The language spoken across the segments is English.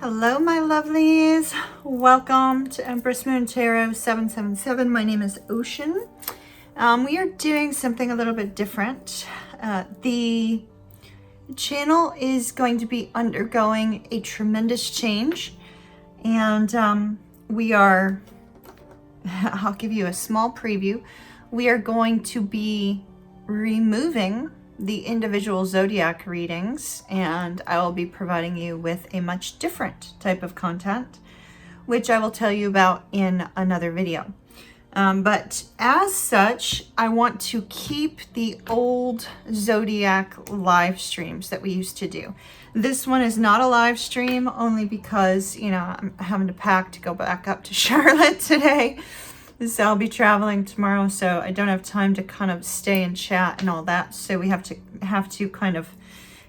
Hello, my lovelies. Welcome to Empress Moon Tarot 777. My name is Ocean. We are doing something a little bit different. The channel is going to be undergoing a tremendous change, and I'll give you a small preview. We are going to be removing the individual zodiac readings, and I will be providing you with a much different type of content, which I will tell you about in another video. But as such, I want to keep the old zodiac live streams that we used to do. This one is not a live stream only because, you know, I'm having to pack to go back up to Charlotte today. So I'll be traveling tomorrow, so I don't have time to kind of stay and chat and all that. So we have to kind of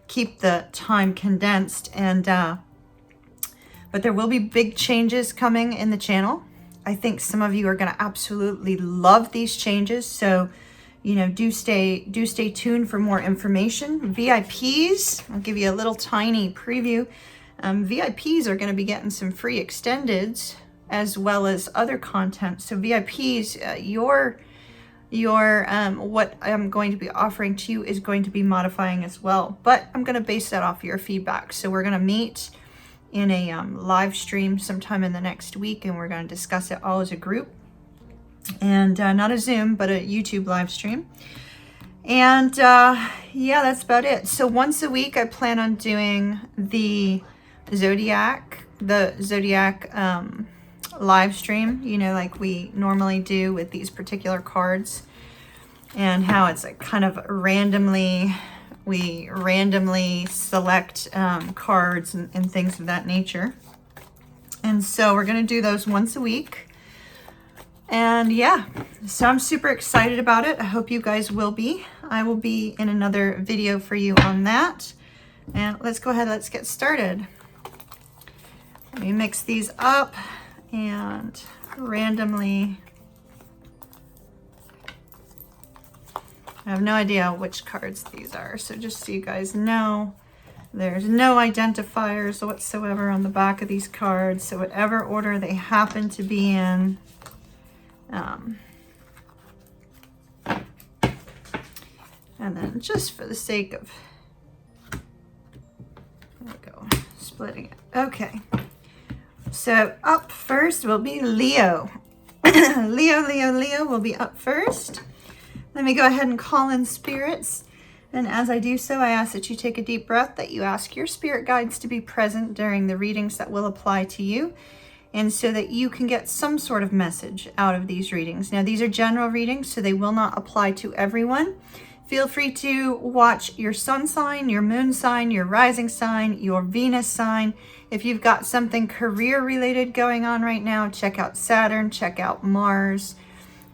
keep the time condensed, and but there will be big changes coming in the channel. I think some of you are going to absolutely love these changes. So, you know, do stay tuned for more information. VIPs, I'll give you a little tiny preview. VIPs are going to be getting some free extendeds as well as other content. So VIPs, what I'm going to be offering to you is going to be modifying as well, but I'm going to base that off your feedback. So we're going to meet in a live stream sometime in the next week, and we're going to discuss it all as a group, and not a Zoom, but a YouTube live stream. And yeah, that's about it. So once a week, I plan on doing the Zodiac live stream, you know, like we normally do with these particular cards, and how it's like kind of we randomly select cards and things of that nature. And so we're going to do those once a week. And yeah, so I'm super excited about it. I hope you guys will be. I will be in another video for you on that. And let's go ahead, let's get started. Let me mix these up and randomly, I have no idea which cards these are, so just so you guys know, there's no identifiers whatsoever on the back of these cards, so whatever order they happen to be in, and then just for the sake of, there we go, splitting it. Okay. So up first will be Leo. Leo will be up first. Let me go ahead and call in spirits. And as I do so, I ask that you take a deep breath, that you ask your spirit guides to be present during the readings that will apply to you, and so that you can get some sort of message out of these readings. Now, these are general readings, so they will not apply to everyone. Feel free to watch your sun sign, your moon sign, your rising sign, your Venus sign. If you've got something career related going on right now, check out Saturn, check out Mars.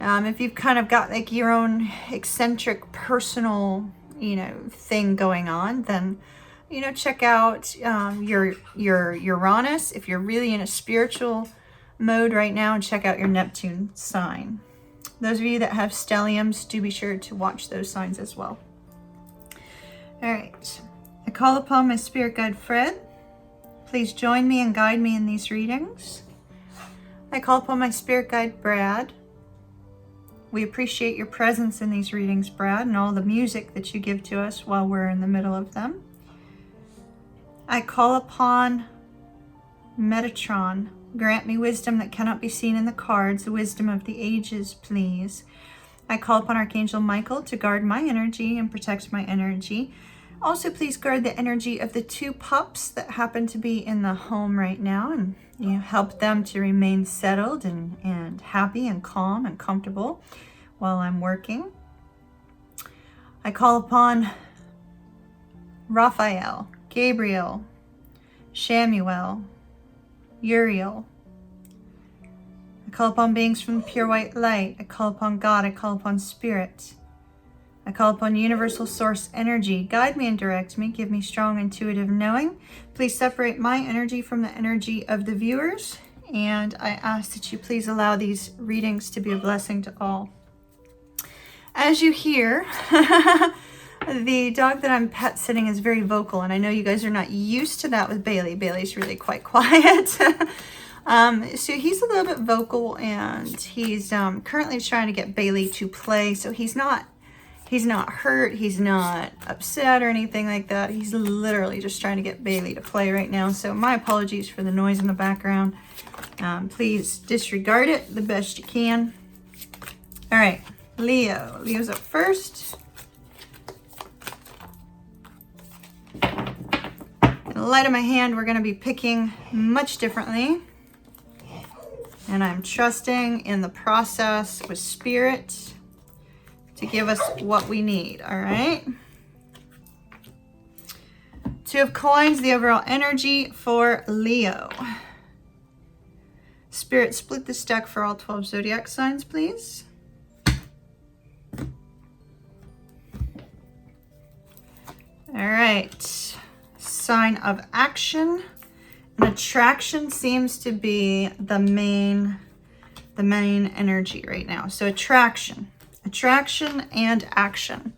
If you've kind of got like your own eccentric personal, you know, thing going on, then, you know, check out your Uranus. If you're really in a spiritual mode right now, check out your Neptune sign. Those of you that have stelliums, do be sure to watch those signs as well. All right. I call upon my spirit guide, Fred. Please join me and guide me in these readings. I call upon my spirit guide, Brad. We appreciate your presence in these readings, Brad, and all the music that you give to us while we're in the middle of them. I call upon Metatron. Grant me wisdom that cannot be seen in the cards, the wisdom of the ages, please. I call upon Archangel Michael to guard my energy and protect my energy. Also, please guard the energy of the two pups that happen to be in the home right now, and, you know, help them to remain settled and happy and calm and comfortable while I'm working. I call upon Raphael, Gabriel, Shamuel, Uriel. I call upon beings from the pure white light. I call upon God. I call upon spirit. I call upon universal source energy. Guide me and direct me. Give me strong intuitive knowing. Please separate my energy from the energy of the viewers. And I ask that you please allow these readings to be a blessing to all. As you hear, the dog that I'm pet sitting is very vocal, and I know you guys are not used to that with Bailey. Bailey's really quite quiet. So he's a little bit vocal, and he's currently trying to get Bailey to play. So he's not hurt, he's not upset or anything like that. He's literally just trying to get Bailey to play right now. So my apologies for the noise in the background. Please disregard it the best you can. All right, Leo. Leo's up first. In the light of my hand, we're going to be picking much differently. And I'm trusting in the process with Spirit to give us what we need, all right? Two of Coins, the overall energy for Leo. Spirit, split this deck for all 12 zodiac signs, please. All right, sign of action. And attraction seems to be the main energy right now. So attraction and action.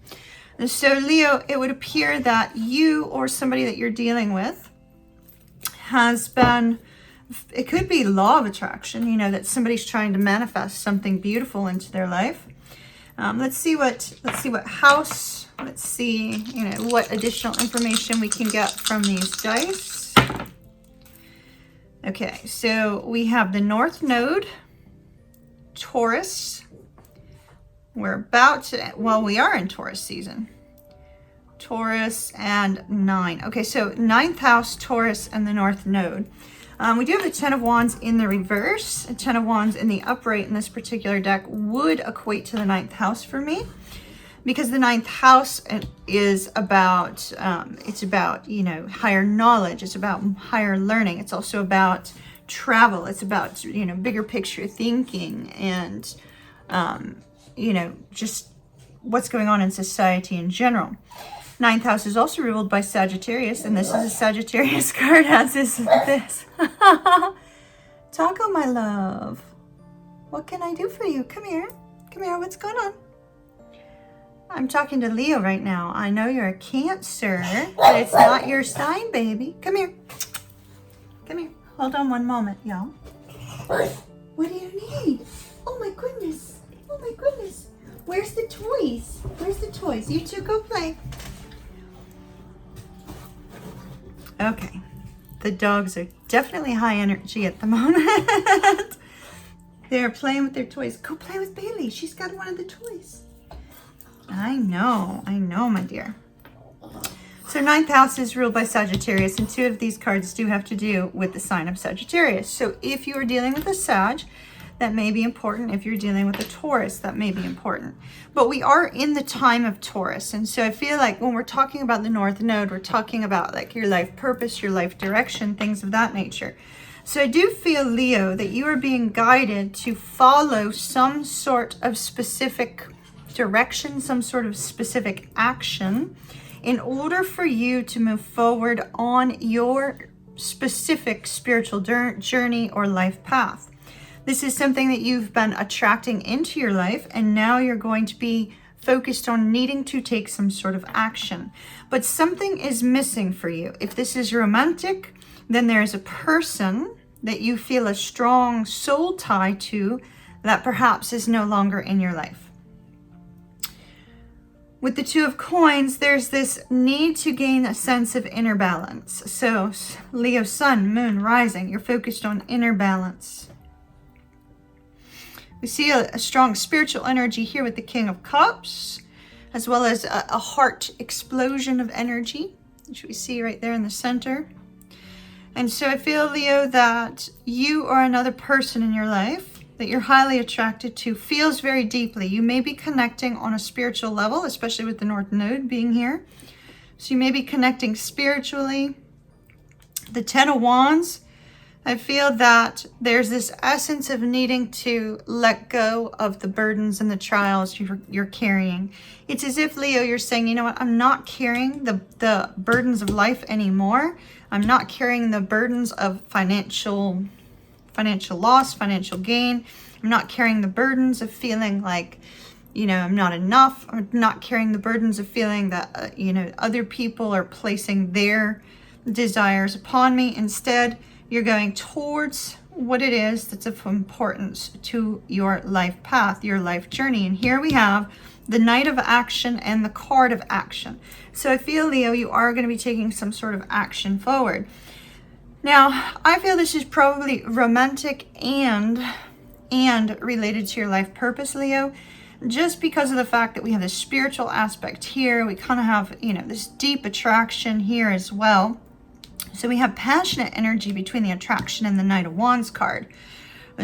And so Leo, it would appear that you or somebody that you're dealing with has been, it could be law of attraction, you know, that somebody's trying to manifest something beautiful into their life. Let's see what house, let's see, you know, what additional information we can get from these dice. Okay, so we have the North Node, Taurus. We're about to, well, we are in Taurus season. Taurus and 9. Okay, so 9th house, Taurus, and the North Node. We do have the 10 of Wands in the reverse. A 10 of Wands in the upright in this particular deck would equate to the 9th house for me. Because the 9th house is about, it's about, you know, higher knowledge. It's about higher learning. It's also about travel. It's about, you know, bigger picture thinking and, you know, just what's going on in society in general. 9th house is also ruled by Sagittarius, and this is a Sagittarius card, as is this. Taco, my love. What can I do for you? Come here. Come here. What's going on? I'm talking to Leo right now. I know you're a Cancer, but it's not your sign, baby. Come here. Come here. Hold on one moment, y'all. What do you need? Oh my goodness. Oh my goodness. Where's the toys? Where's the toys? You two go play. Okay. The dogs are definitely high energy at the moment. They're playing with their toys. Go play with Bailey. She's got one of the toys. I know, my dear. So 9th house is ruled by Sagittarius, and 2 of these cards do have to do with the sign of Sagittarius. So if you are dealing with a Sag, that may be important. If you're dealing with a Taurus, that may be important. But we are in the time of Taurus, and so I feel like when we're talking about the North Node, we're talking about like your life purpose, your life direction, things of that nature. So I do feel, Leo, that you are being guided to follow some sort of specific direction, some sort of specific action in order for you to move forward on your specific spiritual journey or life path. This is something that you've been attracting into your life, and now you're going to be focused on needing to take some sort of action. But something is missing for you. If this is romantic, then there's a person that you feel a strong soul tie to that perhaps is no longer in your life. With the 2 of Coins, there's this need to gain a sense of inner balance. So Leo, Sun, Moon, Rising, you're focused on inner balance. We see a strong spiritual energy here with the King of Cups, as well as a heart explosion of energy, which we see right there in the center. And so I feel, Leo, that you or another person in your life that you're highly attracted to feels very deeply. You may be connecting on a spiritual level, especially with the North Node being here. So you may be connecting spiritually. The 10 of Wands, I feel that there's this essence of needing to let go of the burdens and the trials you're carrying. It's as if, Leo, you're saying, you know what, I'm not carrying the burdens of life anymore. I'm not carrying the burdens of financial loss, financial gain. I'm not carrying the burdens of feeling like, you know, I'm not enough, or not carrying the burdens of feeling that, you know, other people are placing their desires upon me. Instead, you're going towards what it is that's of importance to your life path, your life journey. And here we have the Knight of Action and the Card of Action. So I feel, Leo, you are going to be taking some sort of action forward. Now, I feel this is probably romantic and related to your life purpose, Leo, just because of the fact that we have this spiritual aspect here. We kind of have, you know, this deep attraction here as well. So we have passionate energy between the attraction and the Knight of Wands card.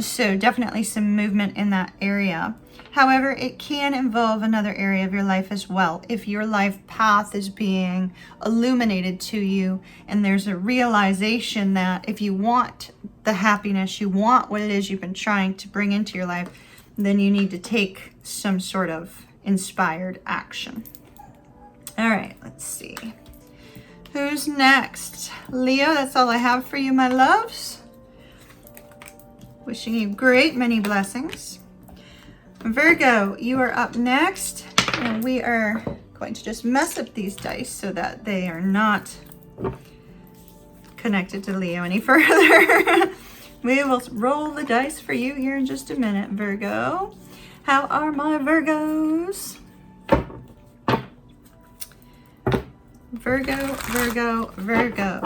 So definitely some movement in that area. However, it can involve another area of your life as well. If your life path is being illuminated to you and there's a realization that if you want the happiness, you want what it is you've been trying to bring into your life, then you need to take some sort of inspired action. All right, let's see. Who's next? Leo, that's all I have for you, my loves. Wishing you great many blessings. Virgo, you are up next. And we are going to just mess up these dice so that they are not connected to Leo any further. We will roll the dice for you here in just a minute, Virgo. How are my Virgos? Virgo, Virgo, Virgo.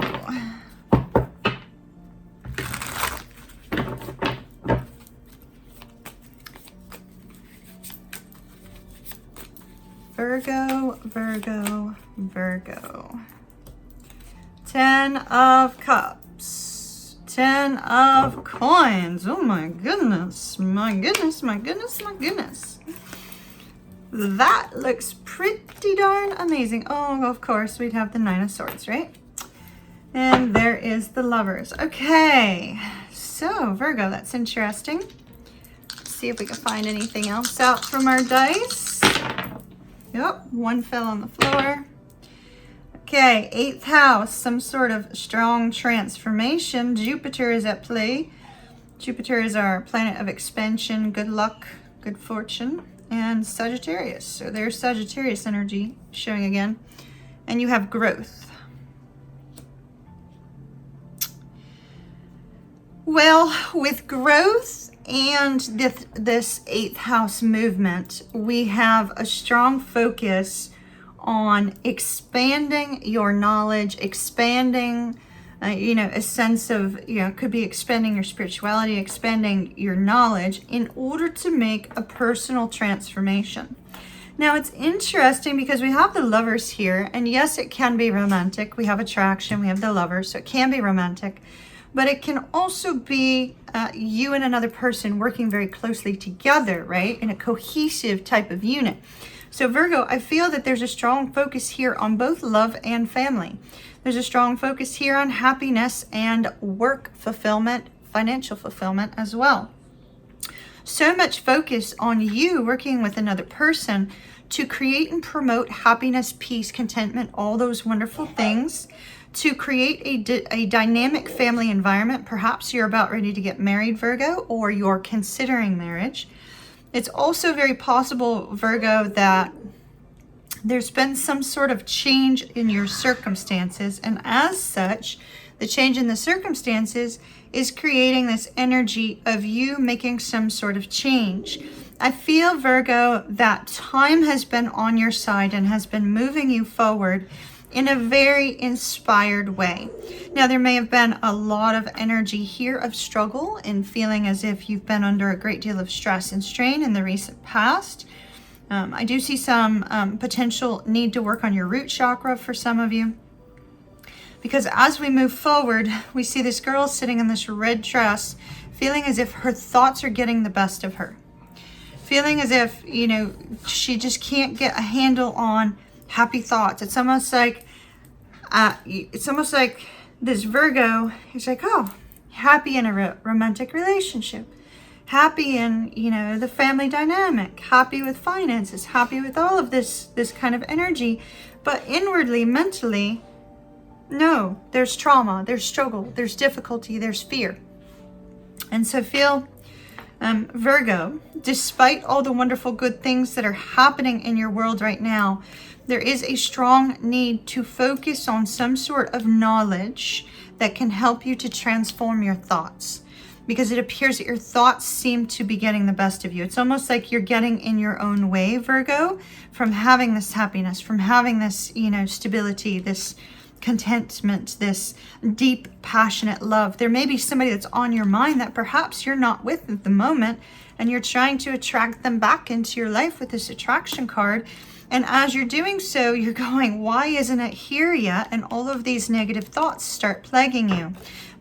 Virgo, Virgo, Virgo. 10 of Cups. 10 of Coins. Oh my goodness. My goodness, my goodness, my goodness. That looks pretty darn amazing. Oh, of course, we'd have the 9 of Swords, right? And there is the Lovers. Okay, so Virgo, that's interesting. Let's see if we can find anything else out from our dice. Yep, one fell on the floor. Okay, 8th house, some sort of strong transformation. Jupiter is at play. Jupiter is our planet of expansion, good luck, good fortune. And Sagittarius, so there's Sagittarius energy showing again. And you have growth. Well, with growth and this 8th house movement, we have a strong focus on expanding your knowledge, expanding, you know, a sense of, you know, could be expanding your spirituality, expanding your knowledge in order to make a personal transformation. Now, it's interesting because we have the Lovers here, and yes, it can be romantic. We have attraction, we have the Lovers, so it can be romantic, but it can also be you and another person working very closely together, right, in a cohesive type of unit. So Virgo, I feel that there's a strong focus here on both love and family. There's a strong focus here on happiness and work fulfillment, financial fulfillment as well. So much focus on you working with another person to create and promote happiness, peace, contentment, all those wonderful things, to create a dynamic family environment. Perhaps you're about ready to get married, Virgo, or you're considering marriage. It's also very possible, Virgo, that there's been some sort of change in your circumstances, and as such, the change in the circumstances is creating this energy of you making some sort of change. I feel, Virgo, that time has been on your side and has been moving you forward in a very inspired way. Now, there may have been a lot of energy here of struggle and feeling as if you've been under a great deal of stress and strain in the recent past. I do see some potential need to work on your root chakra for some of you. Because as we move forward, we see this girl sitting in this red dress, feeling as if her thoughts are getting the best of her. Feeling as if, you know, she just can't get a handle on happy thoughts. It's almost like this Virgo is like, oh, happy in a romantic relationship, happy in, you know, the family dynamic, happy with finances, happy with all of this kind of energy. But inwardly, mentally, no, there's trauma, there's struggle, there's difficulty, there's fear. And so feel Virgo, despite all the wonderful good things that are happening in your world right now, there is a strong need to focus on some sort of knowledge that can help you to transform your thoughts, because it appears that your thoughts seem to be getting the best of you. It's almost like you're getting in your own way, Virgo, from having this happiness, from having this, you know, stability, this contentment, this deep, passionate love. There may be somebody that's on your mind that perhaps you're not with at the moment, and you're trying to attract them back into your life with this attraction card. And as you're doing so, you're going, why isn't it here yet? And all of these negative thoughts start plaguing you.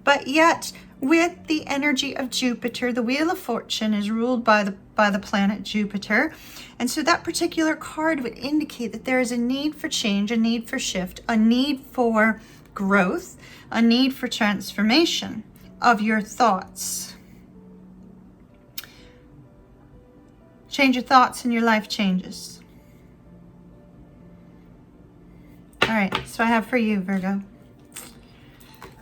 But yet, with the energy of Jupiter, the Wheel of Fortune is ruled by the planet Jupiter. And so that particular card would indicate that there is a need for change, a need for shift, a need for growth, a need for transformation of your thoughts. Change your thoughts and your life changes. All right, so I have for you, Virgo.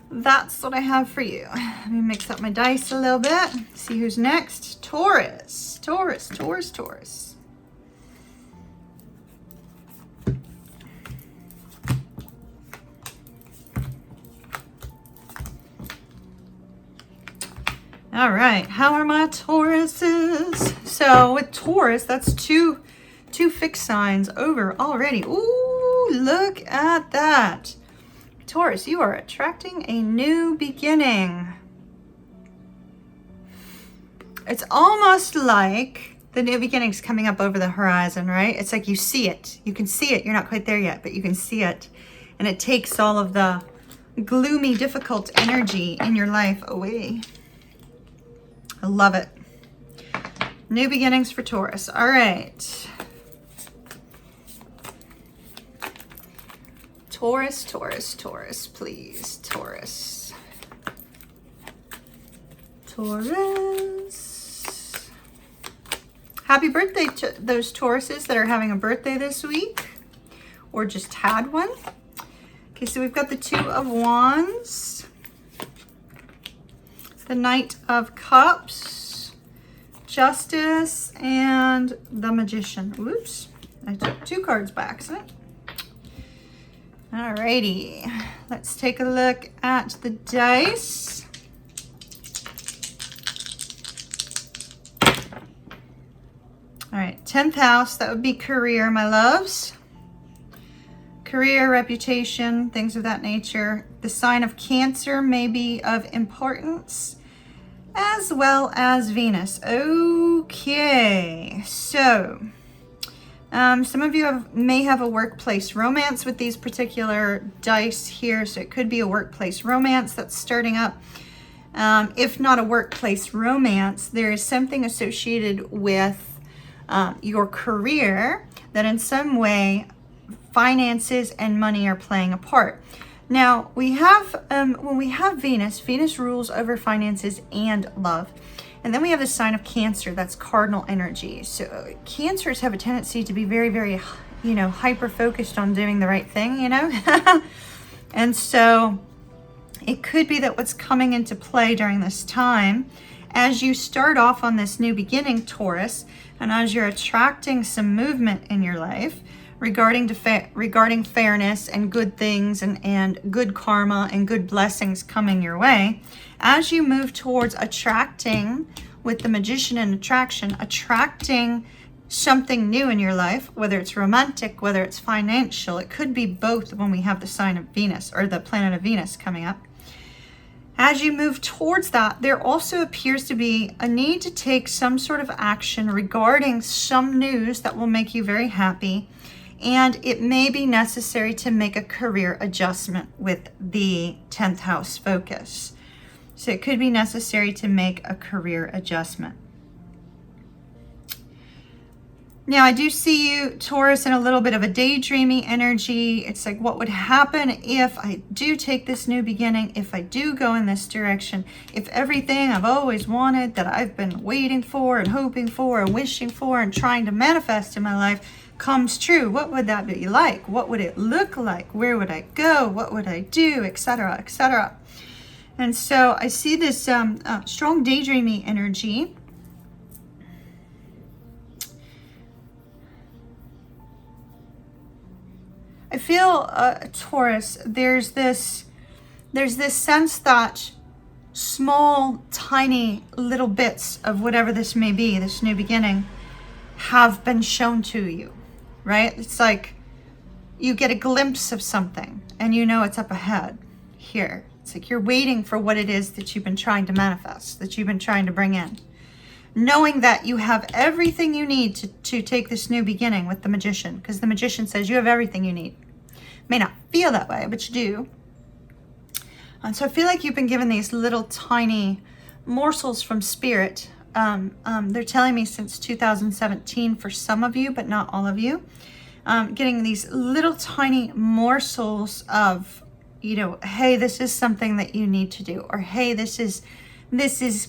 That's what I have for you. Let me mix up my dice a little bit. See who's next. Taurus. Taurus, Taurus, Taurus. All right, how are my Tauruses? So with Taurus, that's two fixed signs over already. Ooh, look at that. Taurus, you are attracting a new beginning. It's almost like the new beginning's coming up over the horizon, right? It's like you see it. You can see it. You're not quite there yet, but you can see it. And it takes all of the gloomy, difficult energy in your life away. I love it. New beginnings for Taurus. All right. Taurus, Taurus, Taurus, please. Taurus. Taurus. Happy birthday to those Tauruses that are having a birthday this week or just had one. Okay, so we've got the Two of Wands, the Knight of Cups, Justice, and the Magician. Oops, I took two cards by accident. Alrighty, let's take a look at the dice. All right, 10th house, that would be career, my loves. Career, reputation, things of that nature. The sign of Cancer may be of importance, as well as Venus. Okay, so some of you may have a workplace romance with these particular dice here. So it could be a workplace romance that's starting up. If not a workplace romance, there is something associated with your career that in some way finances and money are playing a part. Now we have, when we have Venus, Venus rules over finances and love. And then we have the sign of Cancer, that's cardinal energy. So Cancers have a tendency to be very, very, you know, hyper-focused on doing the right thing, you know? And so it could be that what's coming into play during this time, as you start off on this new beginning, Taurus, and as you're attracting some movement in your life regarding fairness and good things and good karma and good blessings coming your way, as you move towards attracting with the Magician and attracting something new in your life, whether it's romantic, whether it's financial, it could be both when we have the sign of Venus or the planet of Venus coming up. As you move towards that, there also appears to be a need to take some sort of action regarding some news that will make you very happy. And it may be necessary to make a career adjustment with the 10th house focus. So it could be necessary to make a career adjustment. Now I do see you, Taurus, in a little bit of a daydreamy energy. It's like, what would happen if I do take this new beginning, if I do go in this direction, if everything I've always wanted, that I've been waiting for and hoping for and wishing for and trying to manifest in my life comes true? What would that be like? What would it look like? Where would I go? What would I do? Etc., etc. And so I see this strong daydreamy energy. I feel, Taurus, there's this sense that small, tiny little bits of whatever this may be, this new beginning, have been shown to you, right? It's like you get a glimpse of something and you know it's up ahead here. It's like you're waiting for what it is that you've been trying to manifest, that you've been trying to bring in. Knowing that you have everything you need to take this new beginning with the Magician, because the Magician says you have everything you need. May not feel that way, but you do. And so I feel like you've been given these little tiny morsels from Spirit. They're telling me since 2017 for some of you, but not all of you. Getting these little tiny morsels of, you know, hey, this is something that you need to do, or hey, this is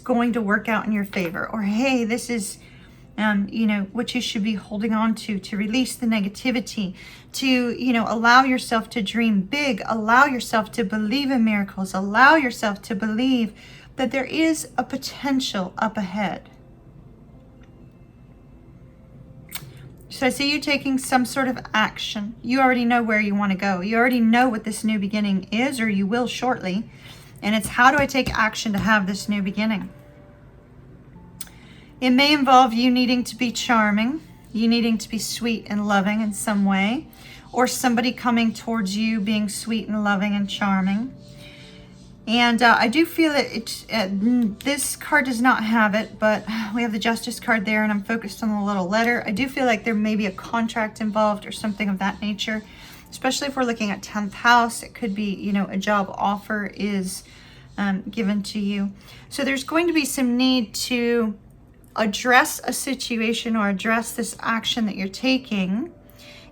going to work out in your favor, or hey, this is, you know, what you should be holding on to release the negativity, to, you know, allow yourself to dream big, allow yourself to believe in miracles, allow yourself to believe that there is a potential up ahead. So I see you taking some sort of action. You already know where you want to go. You already know what this new beginning is, or you will shortly. And it's, how do I take action to have this new beginning? It may involve you needing to be charming, you needing to be sweet and loving in some way, or somebody coming towards you being sweet and loving and charming. And I do feel that this card does not have it, but we have the Justice card there, and I'm focused on the little letter. I do feel like there may be a contract involved or something of that nature, especially if we're looking at 10th house. It could be, you know, a job offer is given to you. So there's going to be some need to address a situation or address this action that you're taking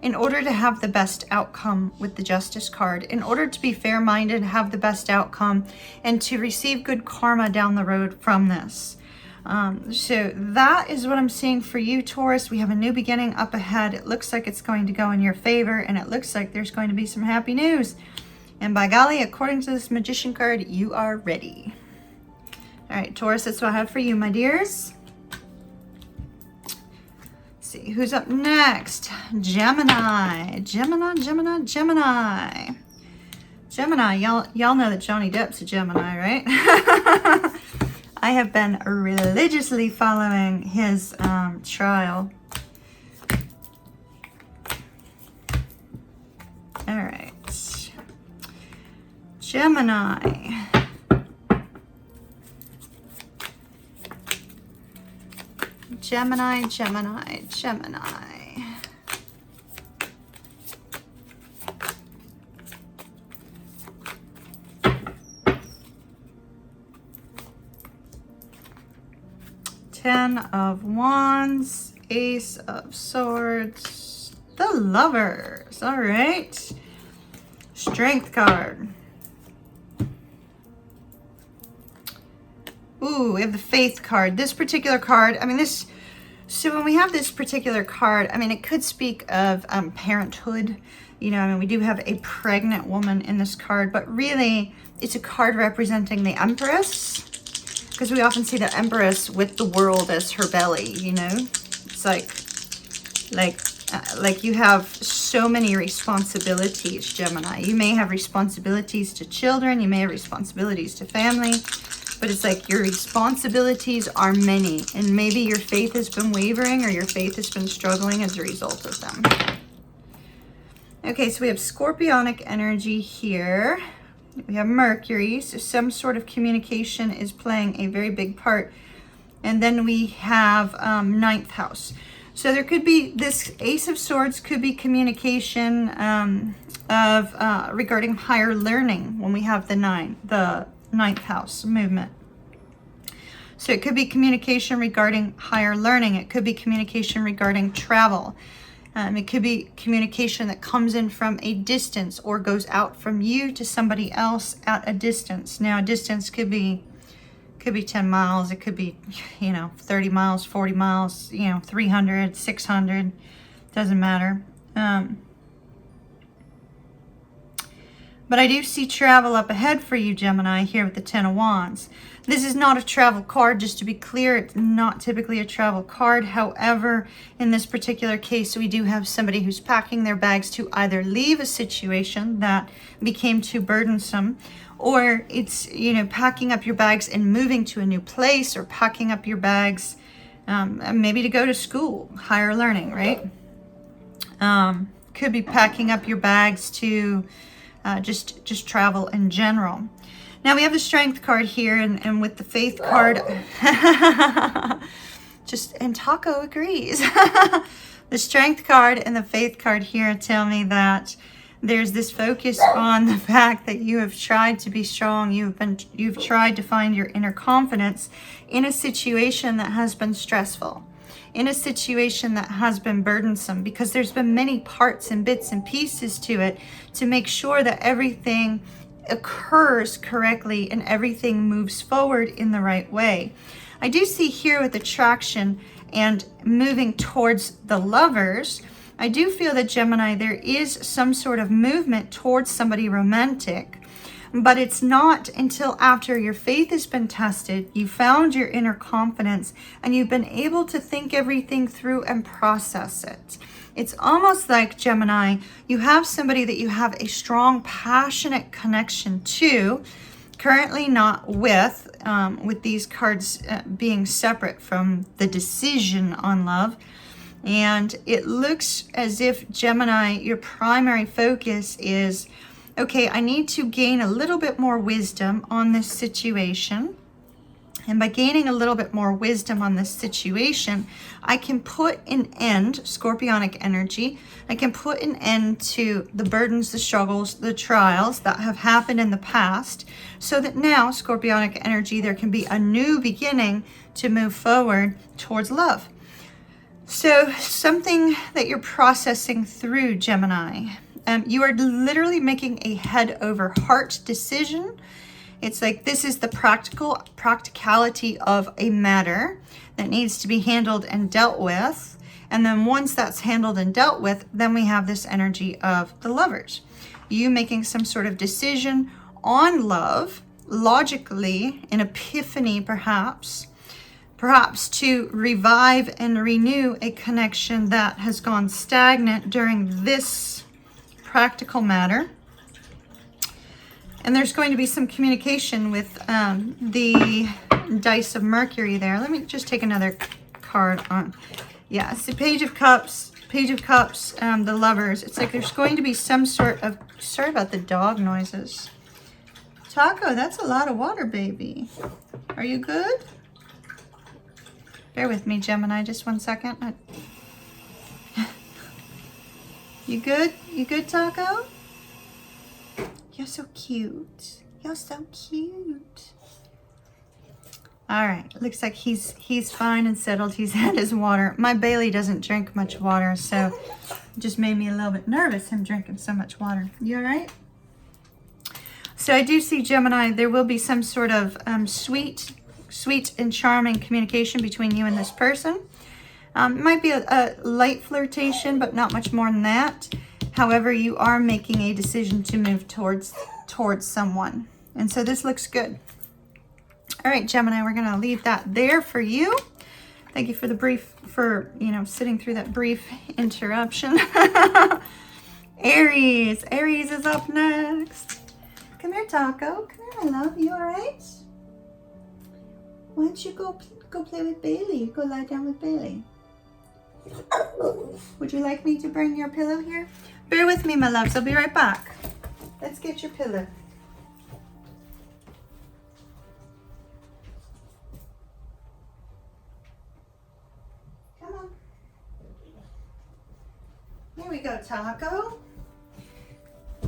in order to have the best outcome with the Justice card, in order to be fair-minded, have the best outcome, and to receive good karma down the road from this. So that is what I'm seeing for you, Taurus. We have a new beginning up ahead. It looks like it's going to go in your favor, and it looks like there's going to be some happy news. And by golly, according to this Magician card, you are ready. All right, Taurus, that's what I have for you, my dears. See who's up next. Gemini. Gemini. Y'all know that Johnny Depp's a Gemini, right? I have been religiously following his trial. All right. Gemini. Gemini. 10 of Wands, Ace of Swords, the Lovers. All right. Strength card. Ooh, we have the Faith card. This particular card, so when we have this particular card, it could speak of parenthood. You know, we do have a pregnant woman in this card, but really it's a card representing the Empress, because we often see the Empress with the world as her belly, you know? It's like you have so many responsibilities, Gemini. You may have responsibilities to children, you may have responsibilities to family, but it's like your responsibilities are many, and maybe your faith has been wavering or your faith has been struggling as a result of them. Okay, so we have Scorpionic energy here. We have Mercury, so some sort of communication is playing a very big part. And then we have 9th house. So there could be, this Ace of Swords could be communication regarding higher learning when we have the 9th house movement. So it could be communication regarding higher learning. It could be communication regarding travel. It could be communication that comes in from a distance or goes out from you to somebody else at a distance. Now, a distance could be 10 miles. It could be, 30 miles, 40 miles, 300, 600. Doesn't matter. But I do see travel up ahead for you, Gemini, here with the Ten of Wands. This is not a travel card, just to be clear. It's not typically a travel card. However, in this particular case, we do have somebody who's packing their bags to either leave a situation that became too burdensome, or it's, you know, packing up your bags and moving to a new place, or packing up your bags maybe to go to school, higher learning, right? Could be packing up your bags to just travel in general. Now we have the Strength card here, and with the Faith card, and Taco agrees. The Strength card and the Faith card here tell me that there's this focus on the fact that you have tried to be strong. You've tried to find your inner confidence in a situation that has been stressful, in a situation that has been burdensome, because there's been many parts and bits and pieces to it to make sure that everything occurs correctly and everything moves forward in the right way. I do see here with attraction and moving towards the Lovers, I do feel that, Gemini, there is some sort of movement towards somebody romantic, but it's not until after your faith has been tested, you found your inner confidence, and you've been able to think everything through and process it. It's almost like, Gemini, you have somebody that you have a strong, passionate connection to, currently not with these cards being separate from the decision on love. And it looks as if, Gemini, your primary focus is, okay, I need to gain a little bit more wisdom on this situation. And by gaining a little bit more wisdom on this situation, I can put an end, Scorpionic energy, I can put an end to the burdens, the struggles, the trials that have happened in the past, so that now, Scorpionic energy, there can be a new beginning to move forward towards love. So something that you're processing through, Gemini, you are literally making a head over heart decision. It's like, this is the practicality of a matter that needs to be handled and dealt with. And then once that's handled and dealt with, then we have this energy of the Lovers. You making some sort of decision on love, logically, an epiphany perhaps to revive and renew a connection that has gone stagnant during this practical matter. And there's going to be some communication with the Dice of Mercury there. Let me just take another card on. Yeah, it's the Page of Cups, the Lovers. It's like there's going to be some sort of, sorry about the dog noises. Taco, that's a lot of water, baby. Are you good? Bear with me, Gemini, just 1 second. You good? You good, Taco? You're so cute. You're so cute. All right, looks like he's fine and settled. He's had his water. My Bailey doesn't drink much water, so it just made me a little bit nervous, him drinking so much water. You all right? So I do see, Gemini, there will be some sort of sweet and charming communication between you and this person. It might be a light flirtation, but not much more than that. However, you are making a decision to move towards someone. And so this looks good. All right, Gemini, we're going to leave that there for you. Thank you for the brief, sitting through that brief interruption. Aries is up next. Come here, Taco. Come here, my love. You all right? Why don't you go play with Bailey? Go lie down with Bailey. Would you like me to bring your pillow here? Bear with me, my loves. I'll be right back. Let's get your pillow. Come on. Here we go, Taco.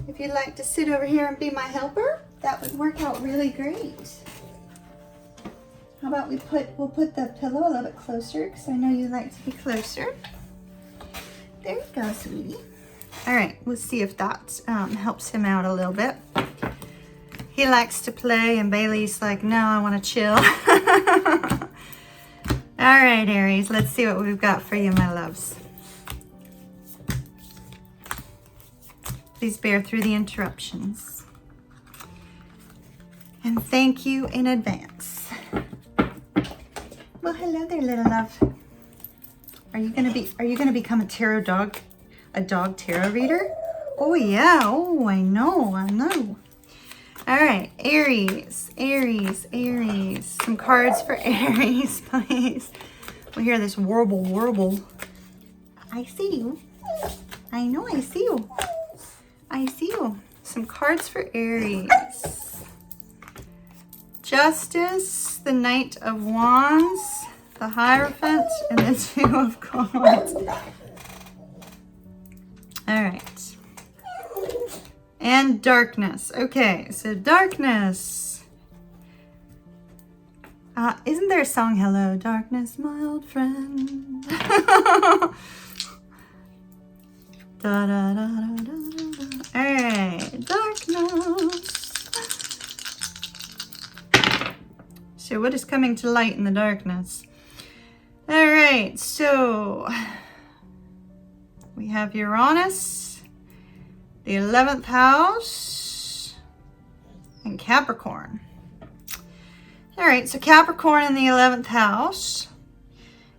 If you'd like to sit over here and be my helper, that would work out really great. How about we'll put the pillow a little bit closer, because I know you like to be closer. There you go, sweetie. All right, let's see if that helps him out a little bit. He likes to play, and Bailey's like, no, I want to chill. All right, Aries, let's see what we've got for you, my loves. Please bear through the interruptions. And thank you in advance. Well, hello there, little love. Are you gonna become a dog tarot reader? Oh yeah, oh I know. All right, Aries. Some cards for Aries, please. We hear this warble. I see you. I know I see you. Some cards for Aries. Justice, the Knight of Wands, the Hierophant, and the Two of Cups. All right. And darkness. Okay, so darkness. Isn't there a song, Hello, Darkness, my old friend? Da, da, da, da, da, da. All right, darkness. So what is coming to light in the darkness? All right, so we have Uranus, the 11th house, and Capricorn. All right, so Capricorn in the 11th house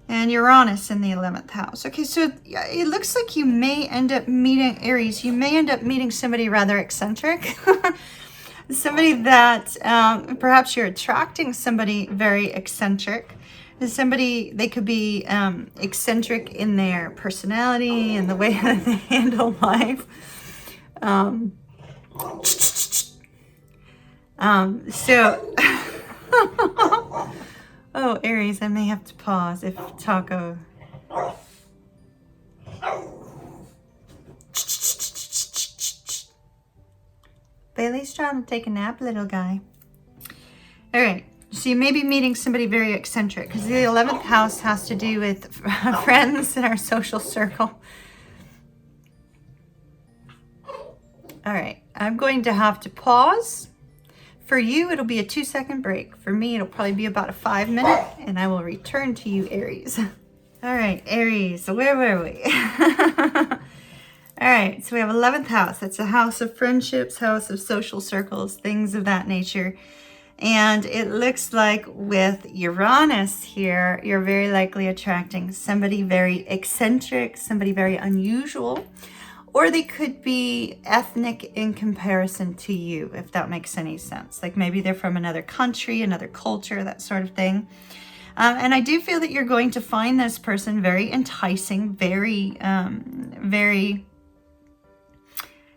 and Uranus in the 11th house. Okay, so it looks like you may end up meeting, Aries, you may end up meeting somebody rather eccentric. Somebody that perhaps you're attracting somebody very eccentric. Somebody, they could be eccentric in their personality and the way that they handle life. Oh, Aries, I may have to pause if Taco. Bailey's trying to take a nap, little guy. All right, so you may be meeting somebody very eccentric because the 11th house has to do with friends in our social circle. All right, I'm going to have to pause. For you, it'll be a 2-second break. For me, it'll probably be about a 5-minute, and I will return to you, Aries. All right, Aries, so where were we? All right, so we have 11th house. That's a house of friendships, house of social circles, things of that nature. And it looks like with Uranus here, you're very likely attracting somebody very eccentric, somebody very unusual, or they could be ethnic in comparison to you, if that makes any sense. Like maybe they're from another country, another culture, that sort of thing. And I do feel that you're going to find this person very enticing, very,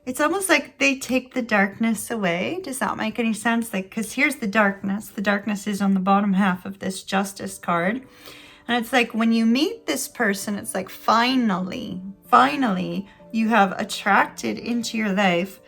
it's almost like they take the darkness away. Does that make any sense? Like, because here's the darkness. The darkness is on the bottom half of this Justice card. And it's like when you meet this person, it's like finally, you have attracted into your life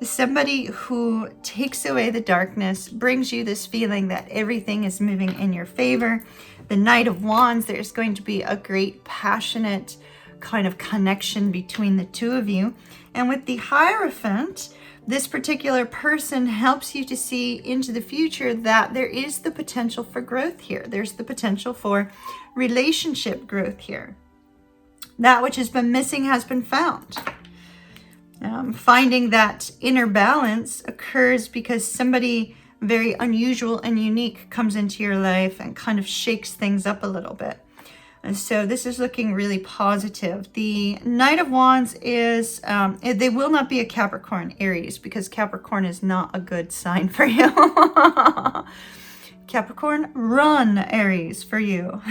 somebody who takes away the darkness, brings you this feeling that everything is moving in your favor. The Knight of Wands, there's going to be a great passionate kind of connection between the two of you. And with the Hierophant, this particular person helps you to see into the future that there is the potential for growth here. There's the potential for relationship growth here. That which has been missing has been found. Finding that inner balance occurs because somebody very unusual and unique comes into your life and kind of shakes things up a little bit. And so this is looking really positive. The Knight of Wands is, they will not be a Capricorn, Aries, because Capricorn is not a good sign for you. Capricorn, run, Aries, for you.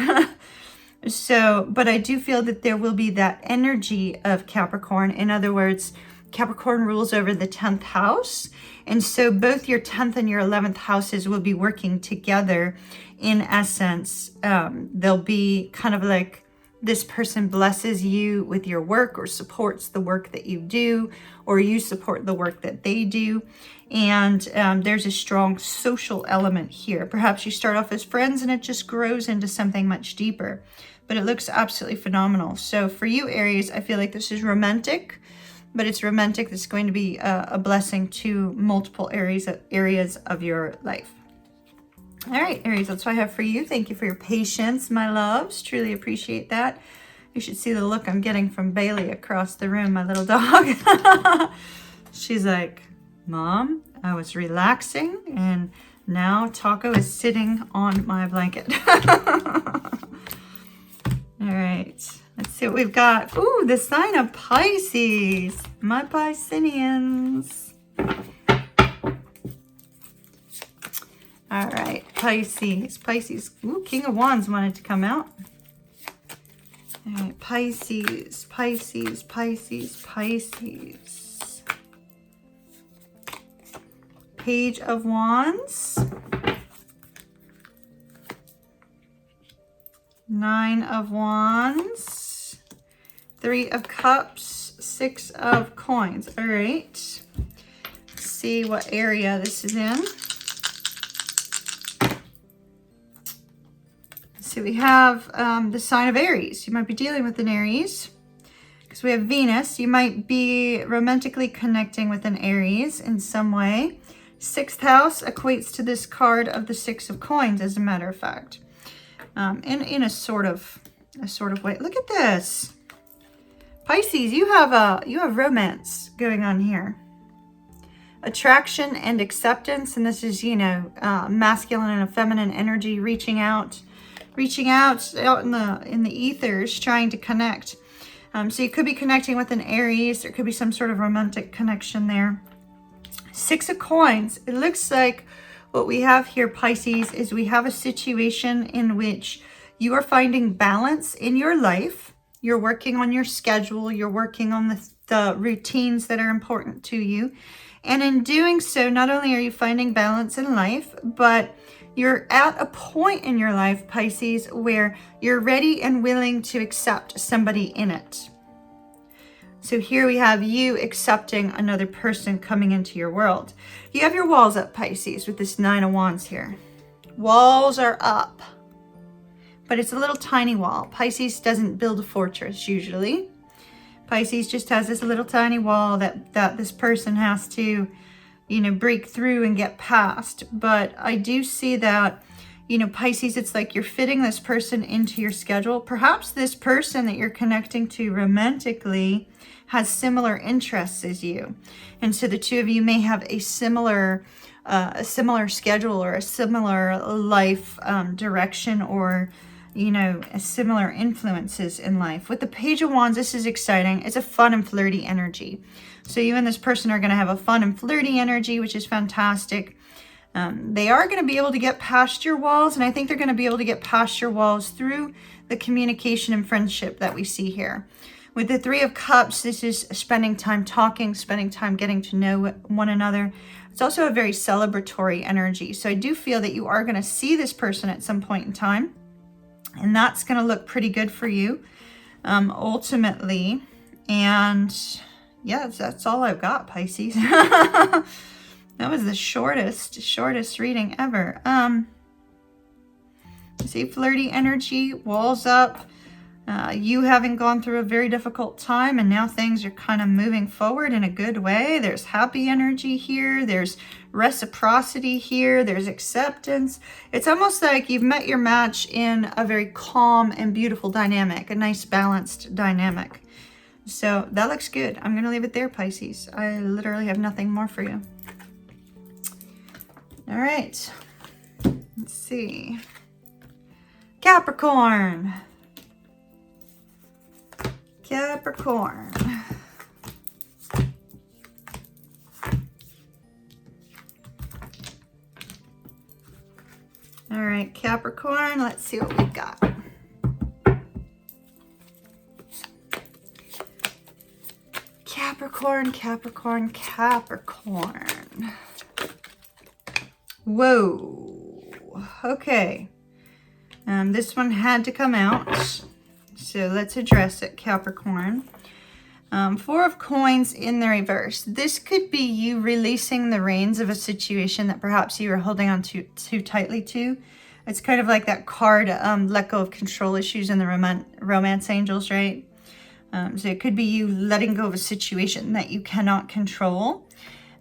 So, but I do feel that there will be that energy of Capricorn. In other words, Capricorn rules over the 10th house. And so both your 10th and your 11th houses will be working together. In essence, they'll be kind of like this person blesses you with your work or supports the work that you do, or you support the work that they do. And there's a strong social element here. Perhaps you start off as friends and it just grows into something much deeper. But it looks absolutely phenomenal. So for you, Aries, I feel like this is romantic, but it's romantic that's going to be a blessing to multiple areas of your life. All right, Aries, that's what I have for you. Thank you for your patience, my loves. Truly appreciate that. You should see the look I'm getting from Bailey across the room, my little dog. She's like, Mom, I was relaxing and now Taco is sitting on my blanket. All right, let's see what we've got. Ooh, the sign of Pisces, my Pisceans. All right, Pisces, Pisces. Ooh, King of Wands wanted to come out. All right, Pisces, Pisces, Pisces, Pisces. Page of Wands. 9 of Wands. 3 of Cups. 6 of Coins. All right. Let's see what area this is in. So we have the sign of Aries. You might be dealing with an Aries because we have Venus. You might be romantically connecting with an Aries in some way. 6th house equates to this card of the 6 of Coins, as a matter of fact, in a sort of way. Look at this, Pisces. You have romance going on here. Attraction and acceptance, and this is, you know, masculine and a feminine energy reaching out in the ethers, trying to connect. So you could be connecting with an Aries. There could be some sort of romantic connection there. 6 of Coins. It looks like what we have here, Pisces, is we have a situation in which you are finding balance in your life. You're working on your schedule. You're working on the routines that are important to you. And in doing so, not only are you finding balance in life, but you're at a point in your life, Pisces, where you're ready and willing to accept somebody in it. So here we have you accepting another person coming into your world. You have your walls up, Pisces, with this 9 of Wands here. Walls are up, but it's a little tiny wall. Pisces doesn't build a fortress usually. Pisces just has this little tiny wall that this person has to, you know, break through and get past. But I do see that, you know, Pisces, it's like you're fitting this person into your schedule. Perhaps this person that you're connecting to romantically has similar interests as you. And so the two of you may have a similar schedule or a similar life direction, or, you know, similar influences in life. With the Page of Wands, this is exciting. It's a fun and flirty energy. So you and this person are going to have a fun and flirty energy, which is fantastic. They are going to be able to get past your walls, and I think they're going to be able to get past your walls through the communication and friendship that we see here. With the 3 of Cups, this is spending time talking, spending time getting to know one another. It's also a very celebratory energy. So I do feel that you are going to see this person at some point in time, and that's going to look pretty good for you ultimately. And yeah, that's all I've got, Pisces. That was the shortest reading ever. See, flirty energy, walls up. You having gone through a very difficult time, and now things are kind of moving forward in a good way. There's happy energy here. There's reciprocity here. There's acceptance. It's almost like you've met your match in a very calm and beautiful dynamic, a nice balanced dynamic. So that looks good. I'm going to leave it there, Pisces. I literally have nothing more for you. All right. Let's see. Capricorn. Capricorn. All right, Capricorn, let's see what we got. Capricorn, Capricorn, Capricorn. Whoa. Okay. This one had to come out. So let's address it, Capricorn. 4 of Coins in the reverse. This could be you releasing the reins of a situation that perhaps you were holding on too tightly to. It's kind of like that card, let go of control issues in the romance angels, right? So it could be you letting go of a situation that you cannot control.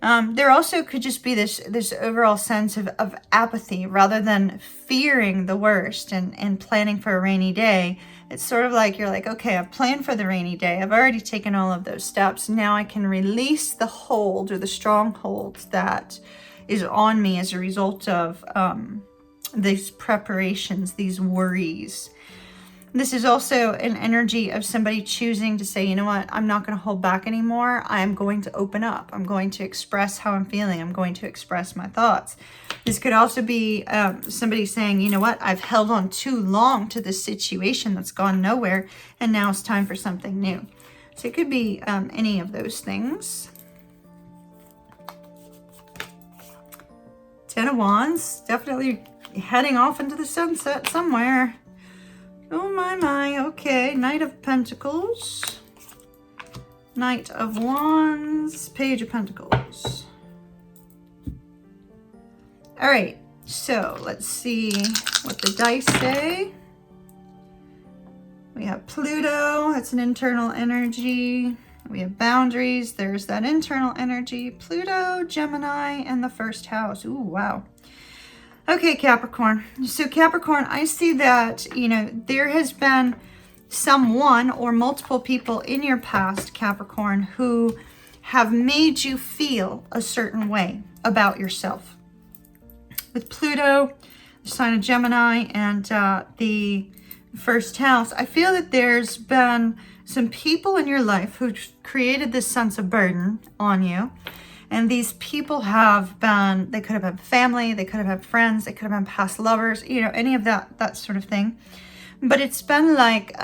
There also could just be this overall sense of apathy rather than fearing the worst and planning for a rainy day. It's sort of like you're like, okay, I've planned for the rainy day. I've already taken all of those steps. Now I can release the hold or the stronghold that is on me as a result of these preparations, these worries. This is also an energy of somebody choosing to say, you know what, I'm not going to hold back anymore. I'm going to open up. I'm going to express how I'm feeling. I'm going to express my thoughts. This could also be somebody saying, you know what, I've held on too long to this situation that's gone nowhere, and now it's time for something new. So it could be any of those things. 10 of Wands, definitely heading off into the sunset somewhere. Oh my, okay. Knight of Pentacles, Knight of Wands, Page of Pentacles. All right, so let's see what the dice say. We have Pluto, that's an internal energy. We have boundaries, there's that internal energy. Pluto, Gemini, and the first house. Ooh, wow. Okay, Capricorn. So Capricorn, I see that, you know, there has been someone or multiple people in your past, Capricorn, who have made you feel a certain way about yourself. With Pluto, the sign of Gemini, and the first house, I feel that there's been some people in your life who created this sense of burden on you. And these people have been, they could have been family, they could have been friends, they could have been past lovers, you know, any of that sort of thing. But it's been like,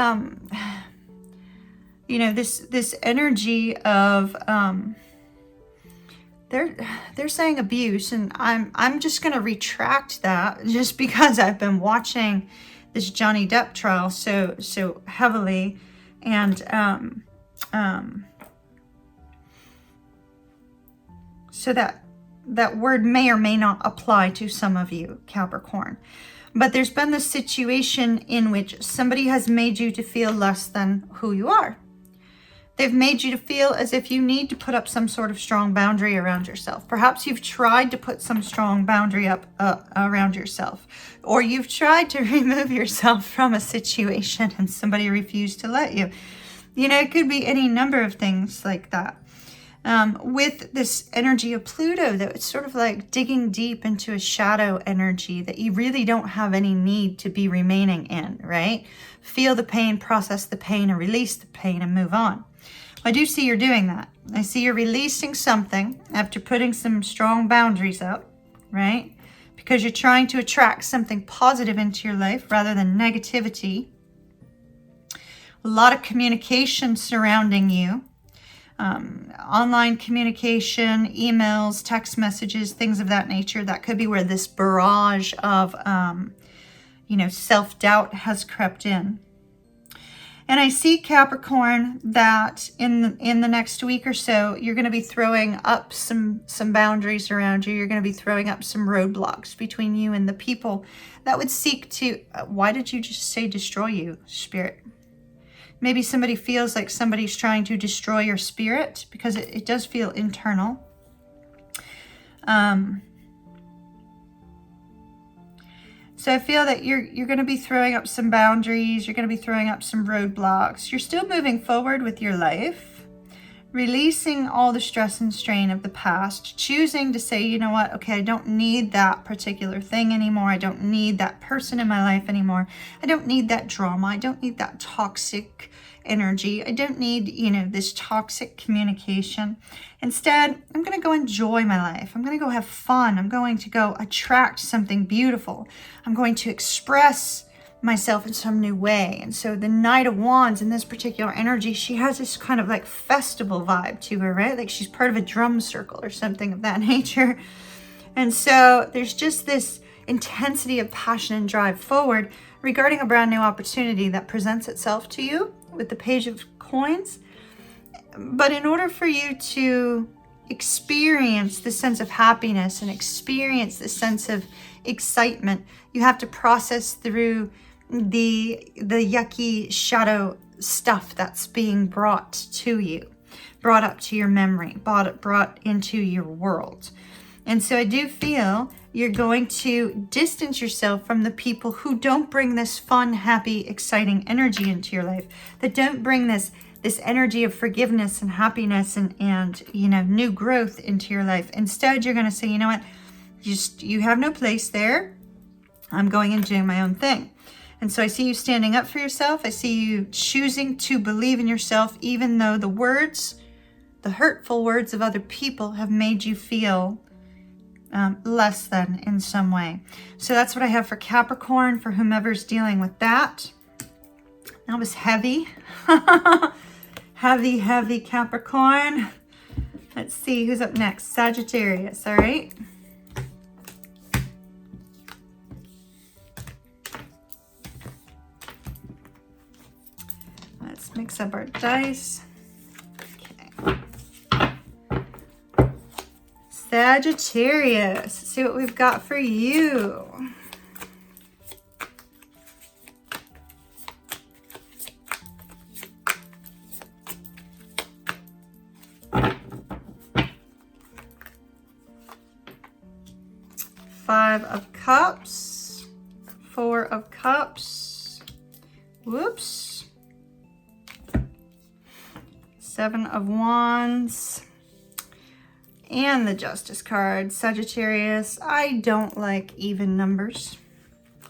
you know, this energy of, they're saying abuse, and I'm just going to retract that just because I've been watching this Johnny Depp trial so heavily, and so that word may or may not apply to some of you, Capricorn. But there's been this situation in which somebody has made you to feel less than who you are. They've made you to feel as if you need to put up some sort of strong boundary around yourself. Perhaps you've tried to put some strong boundary up around yourself, or you've tried to remove yourself from a situation and somebody refused to let you. You know, it could be any number of things like that. With this energy of Pluto, that it's sort of like digging deep into a shadow energy that you really don't have any need to be remaining in, right? Feel the pain, process the pain, and release the pain and move on. I do see you're doing that. I see you're releasing something after putting some strong boundaries up, right? Because you're trying to attract something positive into your life rather than negativity. A lot of communication surrounding you. Online communication, emails, text messages, things of that nature. That could be where this barrage of, you know, self-doubt has crept in. And I see, Capricorn, that in the next week or so, you're going to be throwing up some boundaries around you. You're going to be throwing up some roadblocks between you and the people that would seek to, why did you just say destroy you, Spirit? Maybe somebody feels like somebody's trying to destroy your spirit, because it does feel internal. So I feel that you're going to be throwing up some boundaries. You're going to be throwing up some roadblocks. You're still moving forward with your life, releasing all the stress and strain of the past, choosing to say, you know what, okay, I don't need that particular thing anymore. I don't need that person in my life anymore. I don't need that drama. I don't need that toxic energy. I don't need, you know, this toxic communication. Instead, I'm going to go enjoy my life. I'm going to go have fun. I'm going to go attract something beautiful. I'm going to express myself in some new way. And so the Knight of Wands in this particular energy, she has this kind of like festival vibe to her, right? Like she's part of a drum circle or something of that nature. And so there's just this intensity of passion and drive forward regarding a brand new opportunity that presents itself to you with the Page of Coins. But in order for you to experience the sense of happiness and experience the sense of excitement, you have to process through the yucky shadow stuff that's being brought to you, brought up to your memory, brought into your world. And so I do feel you're going to distance yourself from the people who don't bring this fun, happy, exciting energy into your life, that don't bring this energy of forgiveness and happiness and you know, new growth into your life. Instead, you're going to say, you know what, you have no place there. I'm going and doing my own thing. And so I see you standing up for yourself. I see you choosing to believe in yourself, even though the words, the hurtful words of other people have made you feel less than in some way. So that's what I have for Capricorn, for whomever's dealing with that. That was heavy. Heavy Capricorn. Let's see who's up next. Sagittarius, all right? Let's mix up our dice. Okay. Sagittarius, let's see what we've got for you. Five of Cups, Four of Cups, whoops, Seven of Wands, and the Justice card. Sagittarius, I don't like even numbers,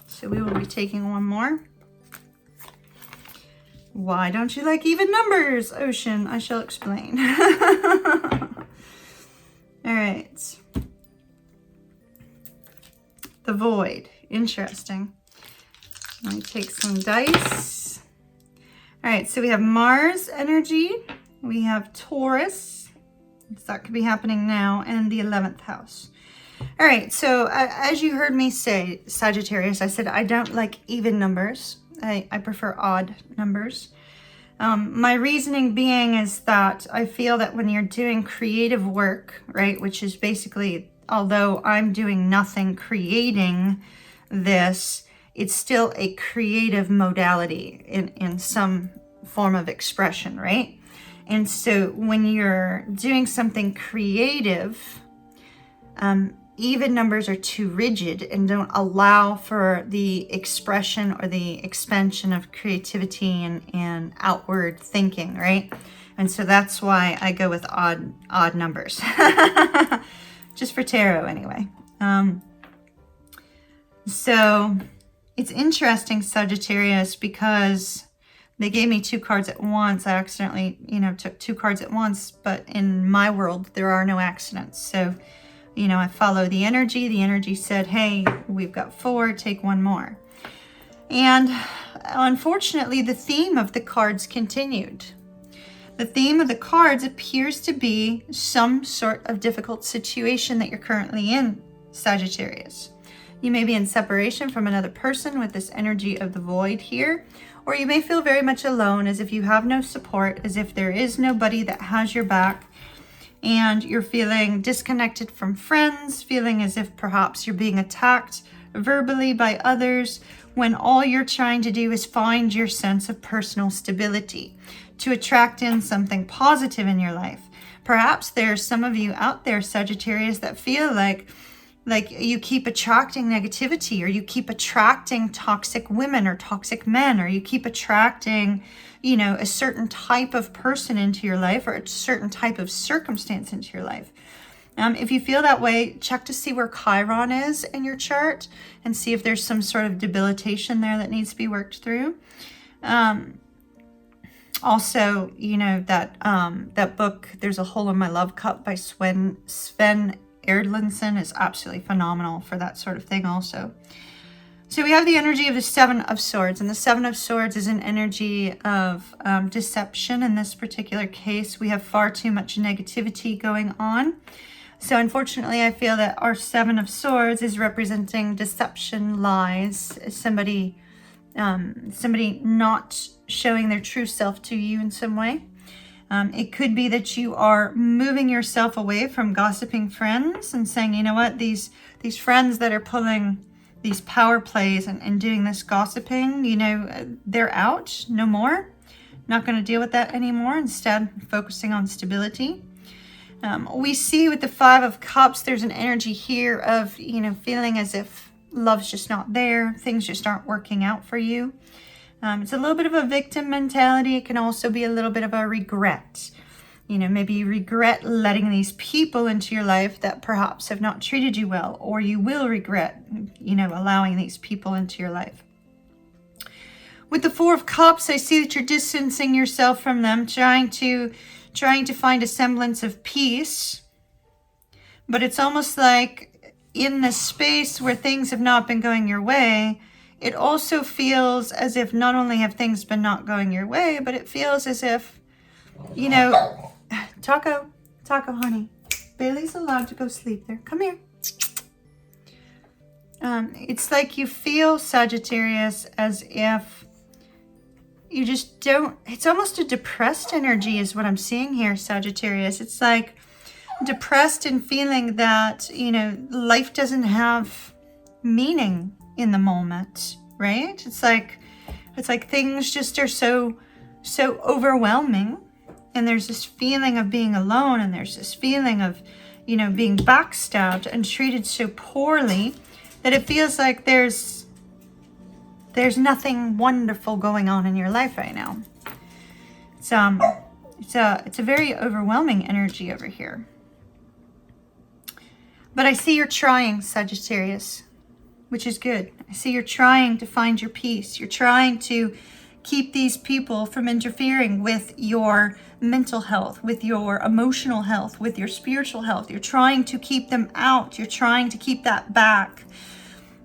so we will be taking one more. Why don't you like even numbers, Ocean? I shall explain. All right. The Void. Interesting. Let me take some dice. All right, so we have Mars energy. We have Taurus. So that could be happening now, and the 11th house. All right, so as you heard me say, Sagittarius, I said I don't like even numbers. I prefer odd numbers. My reasoning being is that I feel that when you're doing creative work, right, which is basically, although I'm doing nothing creating this, it's still a creative modality in some form of expression, right? And so when you're doing something creative, even numbers are too rigid and don't allow for the expression or the expansion of creativity and outward thinking, right? And so that's why I go with odd numbers. Just for tarot anyway. So it's interesting, Sagittarius, because they gave me two cards at once. I accidentally, took two cards at once, but in my world, there are no accidents. So, I follow the energy. The energy said, hey, we've got four, take one more. And unfortunately, the theme of the cards continued. The theme of the cards appears to be some sort of difficult situation that you're currently in, Sagittarius. You may be in separation from another person with this energy of the void here, or you may feel very much alone, as if you have no support, as if there is nobody that has your back, and you're feeling disconnected from friends, feeling as if perhaps you're being attacked verbally by others, when all you're trying to do is find your sense of personal stability, to attract in something positive in your life. Perhaps there's some of you out there, Sagittarius, that feel like you keep attracting negativity, or you keep attracting toxic women or toxic men, or you keep attracting, a certain type of person into your life, or a certain type of circumstance into your life. If you feel that way, check to see where Chiron is in your chart and see if there's some sort of debilitation there that needs to be worked through. Also, that book, There's a Hole in My Love Cup by Sven Erdlinson is absolutely phenomenal for that sort of thing also. So we have the energy of the Seven of Swords, and the Seven of Swords is an energy of deception. In this particular case, we have far too much negativity going on. So unfortunately, I feel that our Seven of Swords is representing deception, lies, somebody not showing their true self to you in some way. It could be that you are moving yourself away from gossiping friends and saying, you know what, these friends that are pulling these power plays and doing this gossiping, they're out, no more. Not going to deal with that anymore. Instead, focusing on stability. We see with the Five of Cups, there's an energy here of, you know, feeling as if love's just not there. Things just aren't working out for you. It's a little bit of a victim mentality. It can also be a little bit of a regret. You know, maybe you regret letting these people into your life that perhaps have not treated you well, or you will regret, you know, allowing these people into your life. With the Four of Cups, I see that you're distancing yourself from them, trying to find a semblance of peace. But it's almost like in the space where things have not been going your way, it also feels as if not only have things been not going your way, but it feels as if, you know, Taco, honey, Bailey's allowed to go sleep there. Come here. It's like you feel, Sagittarius, as if you just don't, it's almost a depressed energy is what I'm seeing here, Sagittarius. It's like depressed and feeling that, you know, life doesn't have meaning in the moment, right? It's like things just are so overwhelming, and there's this feeling of being alone, and there's this feeling of, you know, being backstabbed and treated so poorly that it feels like there's nothing wonderful going on in your life right now. It's a very overwhelming energy over here. But I see you're trying, Sagittarius, which is good. I see you're trying to find your peace. You're trying to keep these people from interfering with your mental health, with your emotional health, with your spiritual health. You're trying to keep them out. You're trying to keep that back.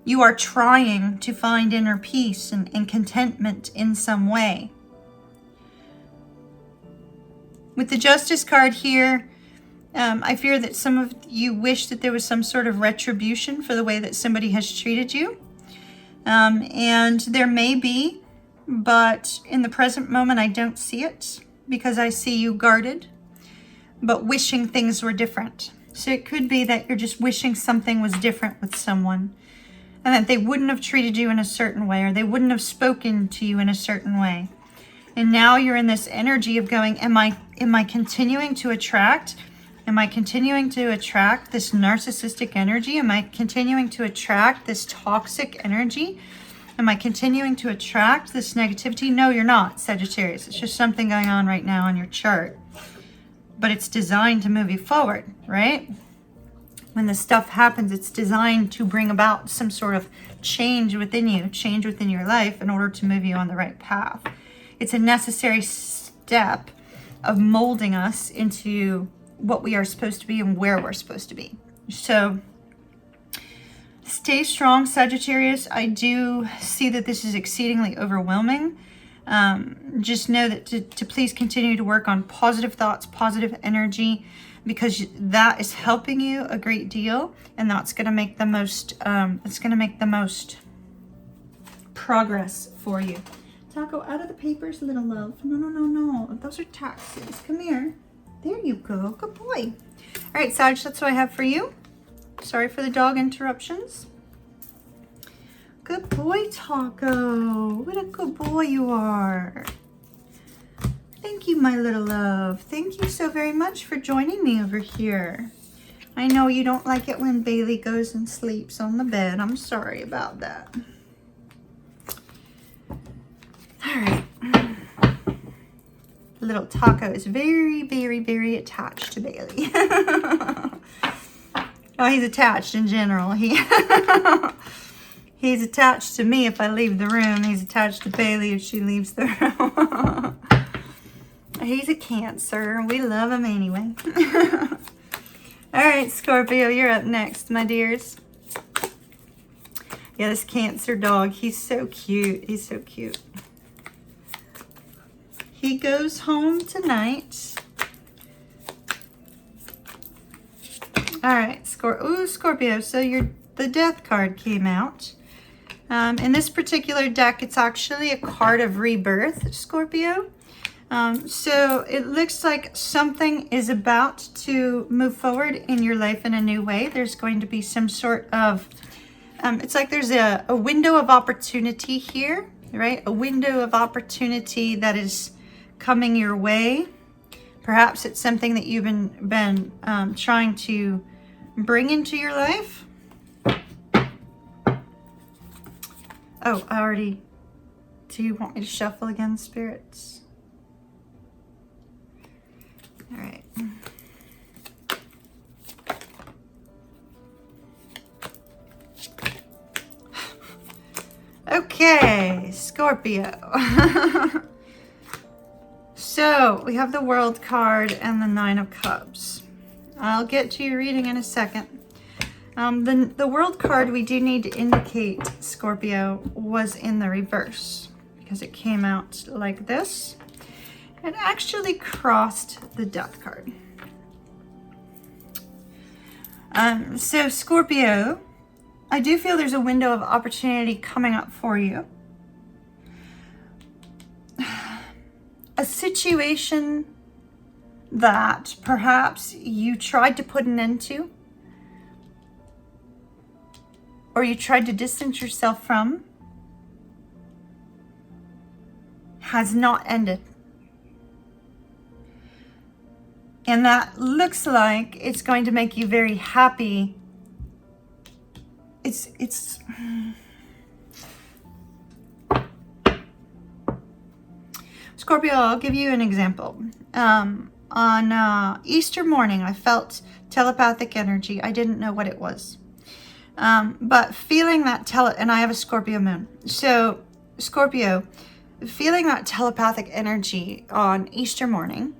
You are trying to find inner peace and contentment in some way. With the Justice card here, I fear that some of you wish that there was some sort of retribution for the way that somebody has treated you. And there may be, but in the present moment, I don't see it, because I see you guarded, but wishing things were different. So it could be that you're just wishing something was different with someone, and that they wouldn't have treated you in a certain way, or they wouldn't have spoken to you in a certain way. And now you're in this energy of going, am I continuing to attract? Am I continuing to attract this narcissistic energy? Am I continuing to attract this toxic energy? Am I continuing to attract this negativity? No, you're not, Sagittarius. It's just something going on right now on your chart. But it's designed to move you forward, right? When this stuff happens, it's designed to bring about some sort of change within you, change within your life in order to move you on the right path. It's a necessary step of molding us into what we are supposed to be and where we're supposed to be. So stay strong, Sagittarius. I do see that this is exceedingly overwhelming. Just know that to please continue to work on positive thoughts, positive energy, because that is helping you a great deal, and that's going to make the most. It's going to make the most progress for you. Taco, out of the papers, little love. No. Those are taxes. Come here. There you go. Good boy. All right, Sag, that's what I have for you. Sorry for the dog interruptions. Good boy, Taco. What a good boy you are. Thank you, my little love. Thank you so very much for joining me over here. I know you don't like it when Bailey goes and sleeps on the bed. I'm sorry about that. All right. Little Taco is very, very, very attached to Bailey. Oh, he's attached in general. He's attached to me if I leave the room. He's attached to Bailey if she leaves the room. He's a Cancer. We love him anyway. All right, Scorpio, you're up next, my dears. Yeah, this Cancer dog, he's so cute. He's so cute. He goes home tonight. All right, Scorpio, so the Death card came out. In this particular deck, it's actually a card of rebirth, Scorpio. So it looks like something is about to move forward in your life in a new way. There's going to be some sort of, it's like there's a window of opportunity here, right? A window of opportunity that is coming your way. Perhaps it's something that you've been trying to bring into your life. Oh, do you want me to shuffle again, spirits? All right. Okay, Scorpio. So we have the World card and the Nine of Cups. I'll get to your reading in a second. The World card, we do need to indicate, Scorpio, was in the reverse because it came out like this. It actually crossed the Death card. So Scorpio, I do feel there's a window of opportunity coming up for you. A situation that perhaps you tried to put an end to, or you tried to distance yourself from, has not ended. And that looks like it's going to make you very happy. It's Scorpio, I'll give you an example. On Easter morning, I felt telepathic energy. I didn't know what it was. But feeling that and I have a Scorpio moon. So Scorpio, feeling that telepathic energy on Easter morning,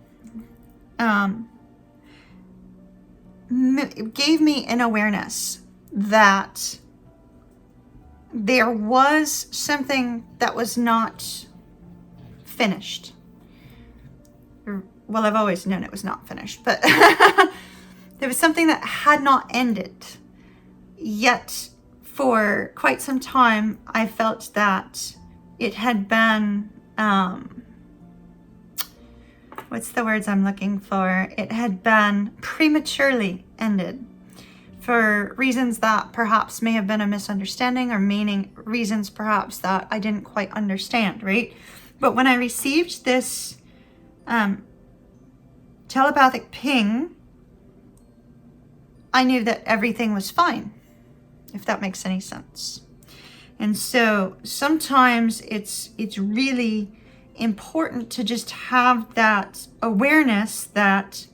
it gave me an awareness that there was something that was not finished. Well, I've always known it was not finished, but there was something that had not ended. Yet, for quite some time, I felt that it had been, what's the words I'm looking for? It had been prematurely ended for reasons that perhaps may have been a misunderstanding, or reasons perhaps that I didn't quite understand, right? But when I received this telepathic ping, I knew that everything was fine, if that makes any sense. And so sometimes it's really important to just have that awareness that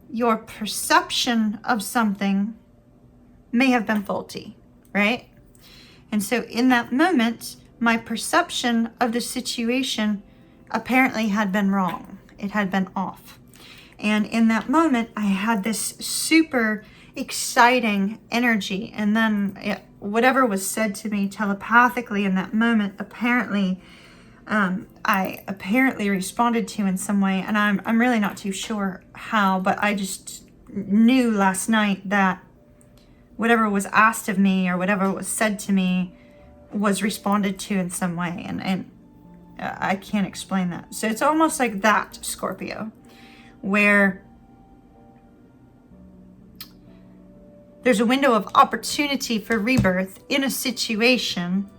your perception of something may have been faulty, right? And so in that moment, my perception of the situation apparently had been wrong. It had been off. And in that moment, I had this super exciting energy. And then whatever was said to me telepathically in that moment, apparently, I apparently responded to in some way. And I'm really not too sure how, but I just knew last night that whatever was asked of me or whatever was said to me was responded to in some way. And I can't explain that. So it's almost like that, Scorpio, where there's a window of opportunity for rebirth in a situation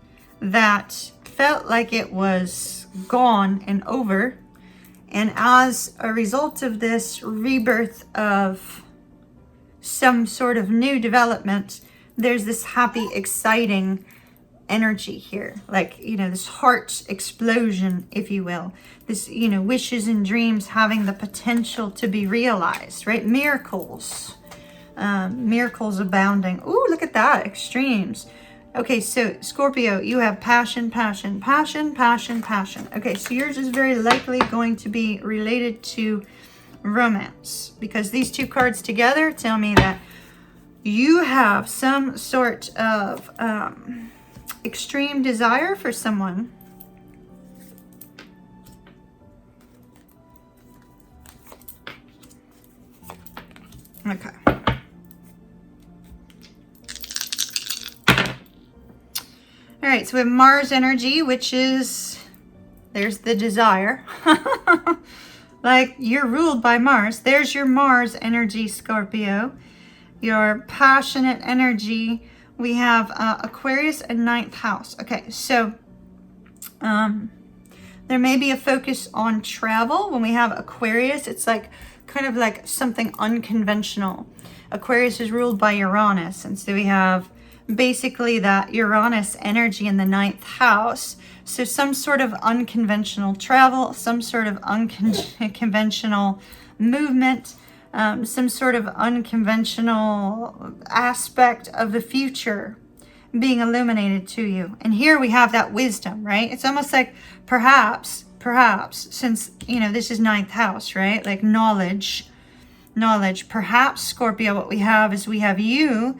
that felt like it was gone and over. And as a result of this rebirth of some sort of new development, there's this happy, exciting energy here, like, this heart explosion, if you will, this, wishes and dreams having the potential to be realized, right? Miracles abounding. Ooh, look at that, extremes. Okay, so Scorpio, you have passion, passion, passion, passion, passion. Okay, so yours is very likely going to be related to romance, because these two cards together tell me that you have some sort of extreme desire for someone. Okay. All right, so we have Mars energy, which is, there's the desire. Like, you're ruled by Mars. There's your Mars energy, Scorpio. Your passionate energy. We have Aquarius and 9th house. Okay, so There may be a focus on travel. When we have Aquarius, it's like kind of like something unconventional. Aquarius is ruled by Uranus, and so we have basically that Uranus energy in the 9th house. So some sort of unconventional travel, some sort of unconventional movement, some sort of unconventional aspect of the future being illuminated to you. And here we have that wisdom, right? It's almost like perhaps, since, you know, this is 9th house, right? Like knowledge. Perhaps, Scorpio, what we have is we have you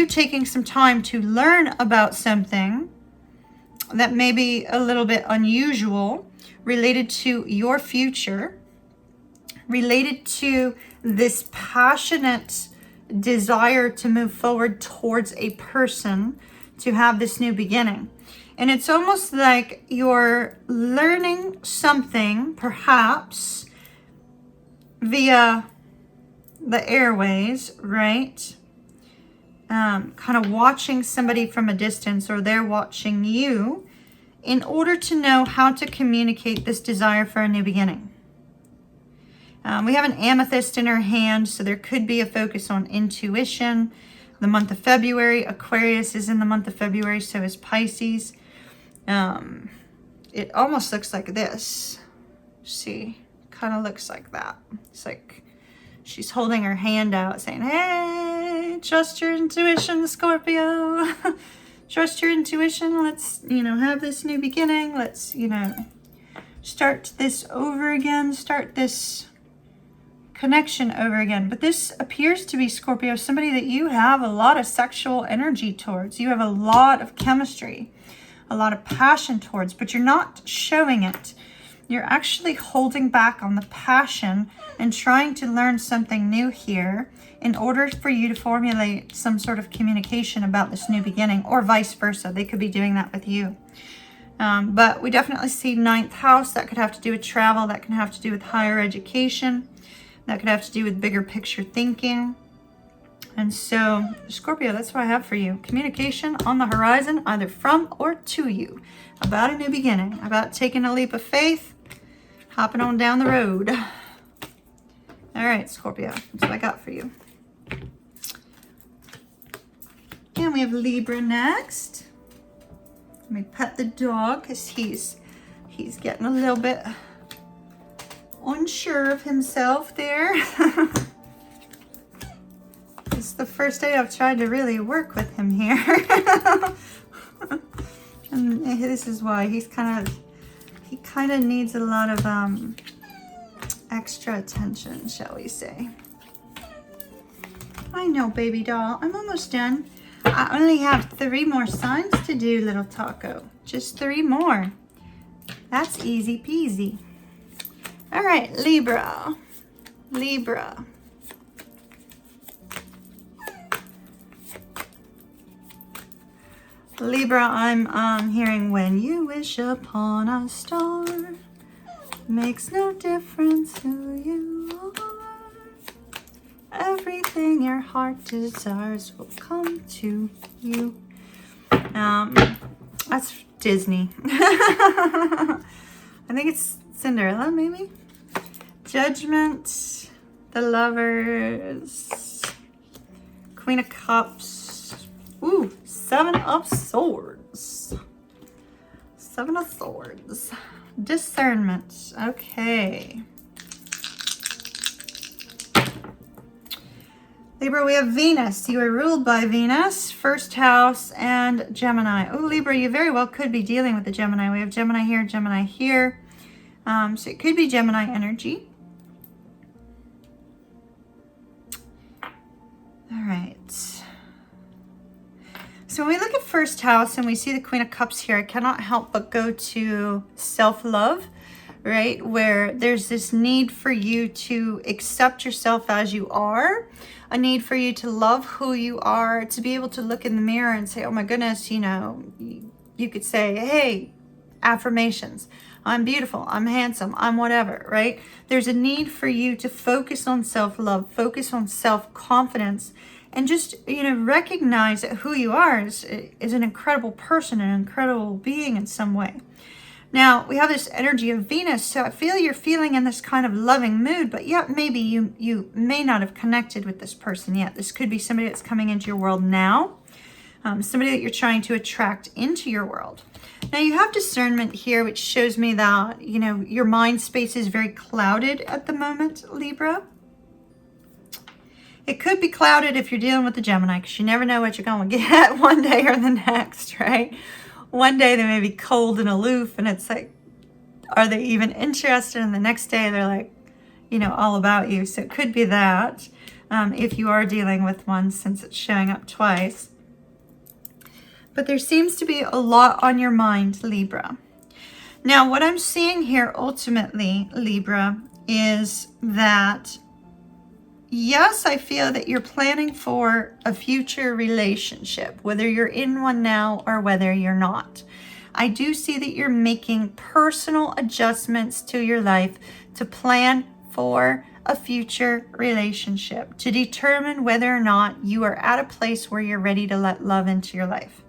taking some time to learn about something that may be a little bit unusual related to your future, related to this passionate desire to move forward towards a person, to have this new beginning. And it's almost like you're learning something, perhaps via the airways, right? Kind of watching somebody from a distance, or they're watching you, in order to know how to communicate this desire for a new beginning. We have an amethyst in her hand, so there could be a focus on intuition. The month of February, Aquarius is in the month of February, so is Pisces. It almost looks like this. See, kind of looks like that. It's like she's holding her hand out saying, hey, trust your intuition, Scorpio. Trust your intuition. Let's, you know, have this new beginning. Let's, you know, start this over again. Start this connection over again. But this appears to be, Scorpio, somebody that you have a lot of sexual energy towards. You have a lot of chemistry, a lot of passion towards, but you're not showing it. You're actually holding back on the passion and trying to learn something new here in order for you to formulate some sort of communication about this new beginning, or vice versa. They could be doing that with you. But we definitely see 9th house. That could have to do with travel. That can have to do with higher education. That could have to do with bigger picture thinking. And so, Scorpio, that's what I have for you. Communication on the horizon, either from or to you, about a new beginning, about taking a leap of faith, hopping on down the road. All right, Scorpio, that's what I got for you. And we have Libra next. Let me pet the dog because he's getting a little bit unsure of himself there. It's the first day I've tried to really work with him here. And this is why he kind of needs a lot of extra attention, shall we say. I know, baby doll. I'm almost done. I only have 3 more signs to do, little taco. Just 3 more. That's easy peasy. All right, Libra. Libra. Libra, I'm hearing when you wish upon a star, makes no difference who you are. Everything your heart desires will come to you. That's Disney. I think it's Cinderella, maybe? Judgment, the Lovers, Queen of Cups. Ooh, 7 of Swords. 7 of Swords. Discernment. Okay. Libra, we have Venus. You are ruled by Venus, 1st house, and Gemini. Oh, Libra, you very well could be dealing with the Gemini. We have Gemini here, Gemini here. So it could be Gemini energy. All right. So when we look at 1st house and we see the Queen of Cups here, I cannot help but go to self-love, right? Where there's this need for you to accept yourself as you are, a need for you to love who you are, to be able to look in the mirror and say, oh my goodness, you know, you could say, hey, affirmations. I'm beautiful, I'm handsome, I'm whatever, right? There's a need for you to focus on self-love, focus on self-confidence, and just, you know, recognize that who you are is an incredible person, an incredible being in some way. Now, we have this energy of Venus, so I feel you're feeling in this kind of loving mood, but yet maybe you may not have connected with this person yet. This could be somebody that's coming into your world now, somebody that you're trying to attract into your world. Now, you have discernment here, which shows me that, you know, your mind space is very clouded at the moment, Libra. It could be clouded if you're dealing with the Gemini, because you never know what you're going to get one day or the next, right? One day they may be cold and aloof, and it's like, are they even interested? And the next day they're like, you know, all about you. So it could be that, if you are dealing with one, since it's showing up twice. But there seems to be a lot on your mind, Libra. Now, what I'm seeing here ultimately, Libra, is that, yes, I feel that you're planning for a future relationship, whether you're in one now or whether you're not. I do see that you're making personal adjustments to your life to plan for a future relationship, to determine whether or not you are at a place where you're ready to let love into your life.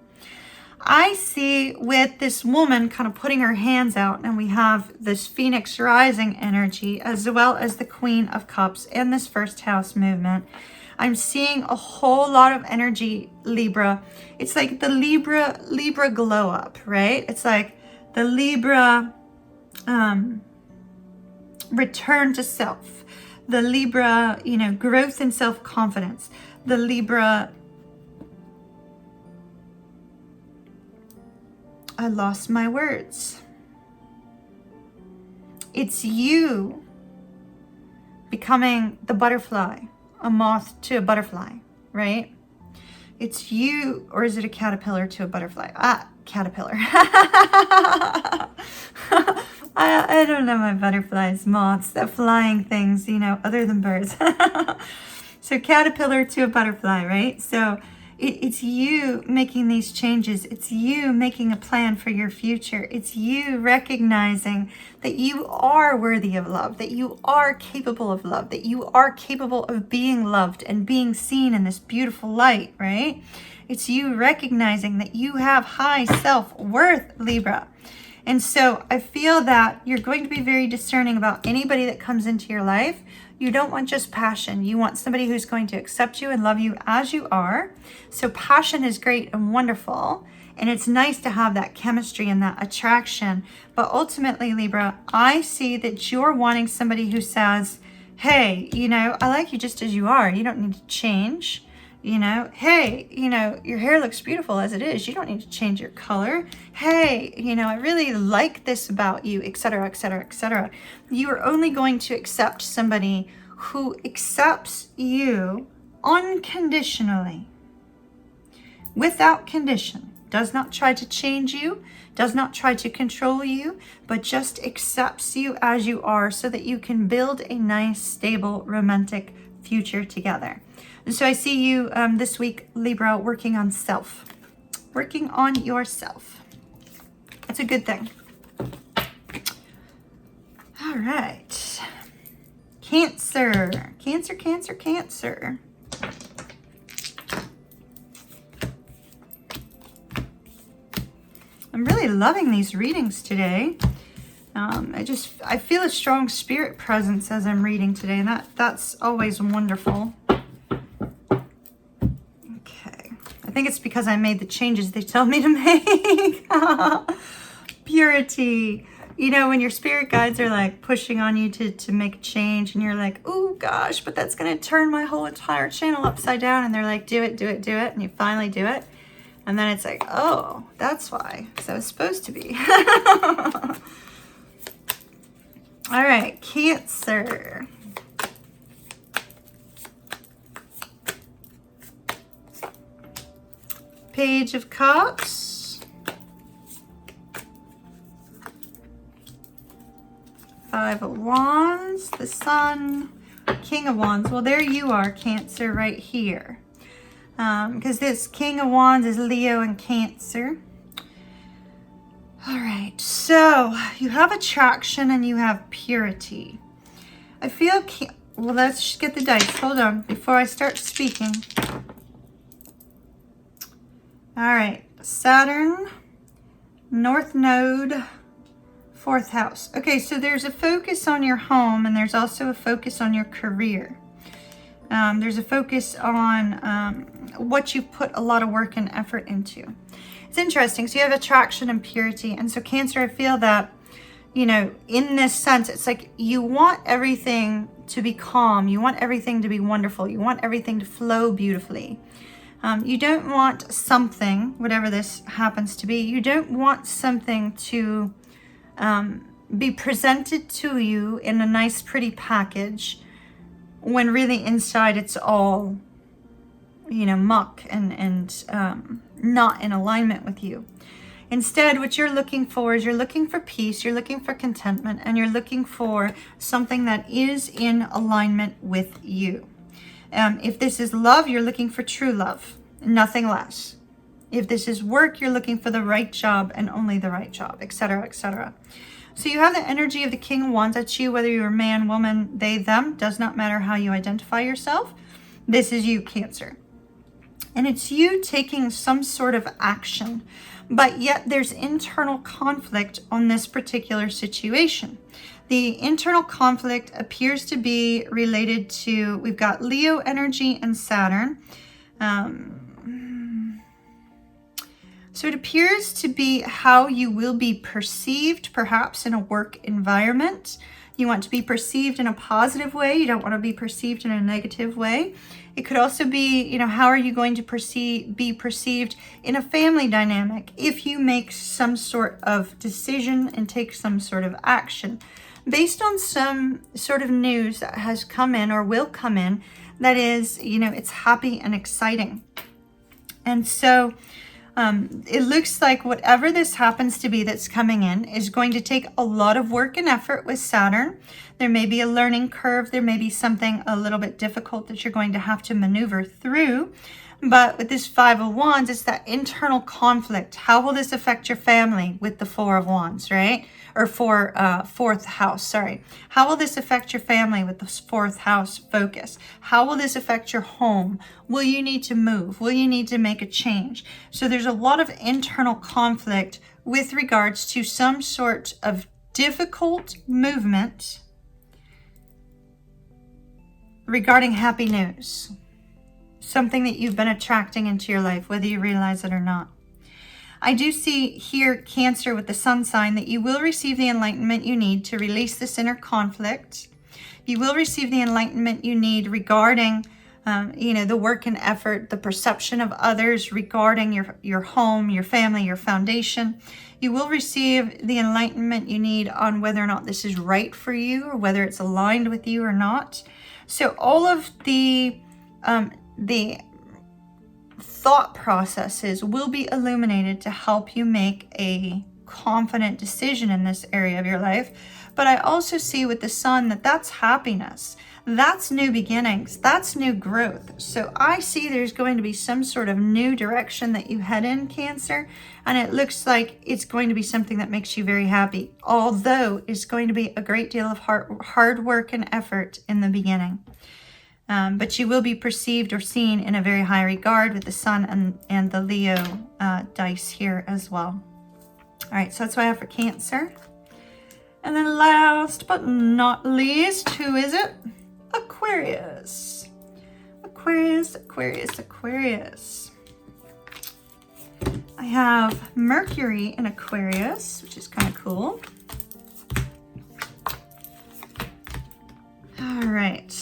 I see with this woman kind of putting her hands out, and we have this Phoenix rising energy as well as the Queen of Cups and this first house movement. I'm seeing a whole lot of energy, Libra. It's like the Libra glow up, right? It's like the Libra return to self, the Libra, you know, growth and self-confidence, the Libra, I lost my words. It's you becoming the butterfly, a moth to a butterfly, right? It's you, or is it a caterpillar to a butterfly? Caterpillar. I don't know my butterflies, moths, the flying things, you know, other than birds. So caterpillar to a butterfly, right? So it's you making these changes. It's you making a plan for your future. It's you recognizing that you are worthy of love, that you are capable of love, that you are capable of being loved and being seen in this beautiful light, right? It's you recognizing that you have high self-worth, Libra. And so I feel that you're going to be very discerning about anybody that comes into your life. You don't want just passion. You want somebody who's going to accept you and love you as you are. So passion is great and wonderful. And it's nice to have that chemistry and that attraction. But ultimately, Libra, I see that you're wanting somebody who says, hey, you know, I like you just as you are. You don't need to change. You know, hey, you know, your hair looks beautiful as it is. You don't need to change your color. Hey, you know, I really like this about you, etc., etc., etc. You are only going to accept somebody who accepts you unconditionally, without condition, does not try to change you, does not try to control you, but just accepts you as you are so that you can build a nice, stable, romantic future together. And so I see you this week, Libra, working on self, working on yourself. That's a good thing. All right. Cancer, Cancer, Cancer, Cancer. I'm really loving these readings today. I feel a strong spirit presence as I'm reading today, and that's always wonderful. I think it's because I made the changes they told me to make. Purity. You know, when your spirit guides are like pushing on you to make a change, and you're like, oh gosh, but that's going to turn my whole entire channel upside down. And they're like, do it, do it, do it. And you finally do it. And then it's like, oh, that's why. So it's supposed to be. All right, Cancer. Page of Cups, Five of Wands, the Sun, King of Wands. Well, there you are, Cancer, right here. Because this King of Wands is Leo and Cancer. All right, so you have attraction and you have purity. I feel, well, let's just get the dice. Hold on, before I start speaking. All right, Saturn, North Node, 4th house. Okay, so there's a focus on your home, and there's also a focus on your career. There's a focus on what you put a lot of work and effort into. It's interesting. So you have attraction and purity. And so Cancer, I feel that, you know, in this sense, it's like you want everything to be calm. You want everything to be wonderful. You want everything to flow beautifully. You don't want something, whatever this happens to be, you don't want something to be presented to you in a nice, pretty package when really inside it's all, you know, muck and not in alignment with you. Instead, what you're looking for is you're looking for peace, you're looking for contentment, and you're looking for something that is in alignment with you. If this is love, you're looking for true love, nothing less. If this is work, you're looking for the right job and only the right job, etc., etc. So you have the energy of the King of Wands. That's you, whether you're a man, woman, they, them. Does not matter how you identify yourself. This is you, Cancer. And it's you taking some sort of action. But yet there's internal conflict on this particular situation. The internal conflict appears to be related to, we've got Leo energy and Saturn. So it appears to be how you will be perceived, perhaps in a work environment. You want to be perceived in a positive way. You don't want to be perceived in a negative way. It could also be, you know, how are you going to be perceived in a family dynamic if you make some sort of decision and take some sort of action based on some sort of news that has come in or will come in that is, you know, it's happy and exciting. And so it looks like whatever this happens to be that's coming in is going to take a lot of work and effort with Saturn. There may be a learning curve. There may be something a little bit difficult that you're going to have to maneuver through. But with this 5 of Wands, it's that internal conflict. How will this affect your family with the 4 of Wands, right? Or 4th house, sorry. How will this affect your family with the 4th house focus? How will this affect your home? Will you need to move? Will you need to make a change? So there's a lot of internal conflict with regards to some sort of difficult movement regarding happy news. Something that you've been attracting into your life, whether you realize it or not. I do see here, Cancer, with the sun sign, that you will receive the enlightenment you need to release this inner conflict. You will receive the enlightenment you need regarding, you know, the work and effort, the perception of others regarding your home, your family, your foundation. You will receive the enlightenment you need on whether or not this is right for you or whether it's aligned with you or not. So all of the thought processes will be illuminated to help you make a confident decision in this area of your life. But I also see with the sun that that's happiness. That's new beginnings. That's new growth. So I see there's going to be some sort of new direction that you head in, Cancer. And it looks like it's going to be something that makes you very happy. Although it's going to be a great deal of hard work and effort in the beginning. But you will be perceived or seen in a very high regard with the sun and the Leo dice here as well. All right, so that's what I have for Cancer. And then last but not least, who is it? Aquarius. Aquarius, Aquarius, Aquarius. I have Mercury in Aquarius, which is kind of cool. All right.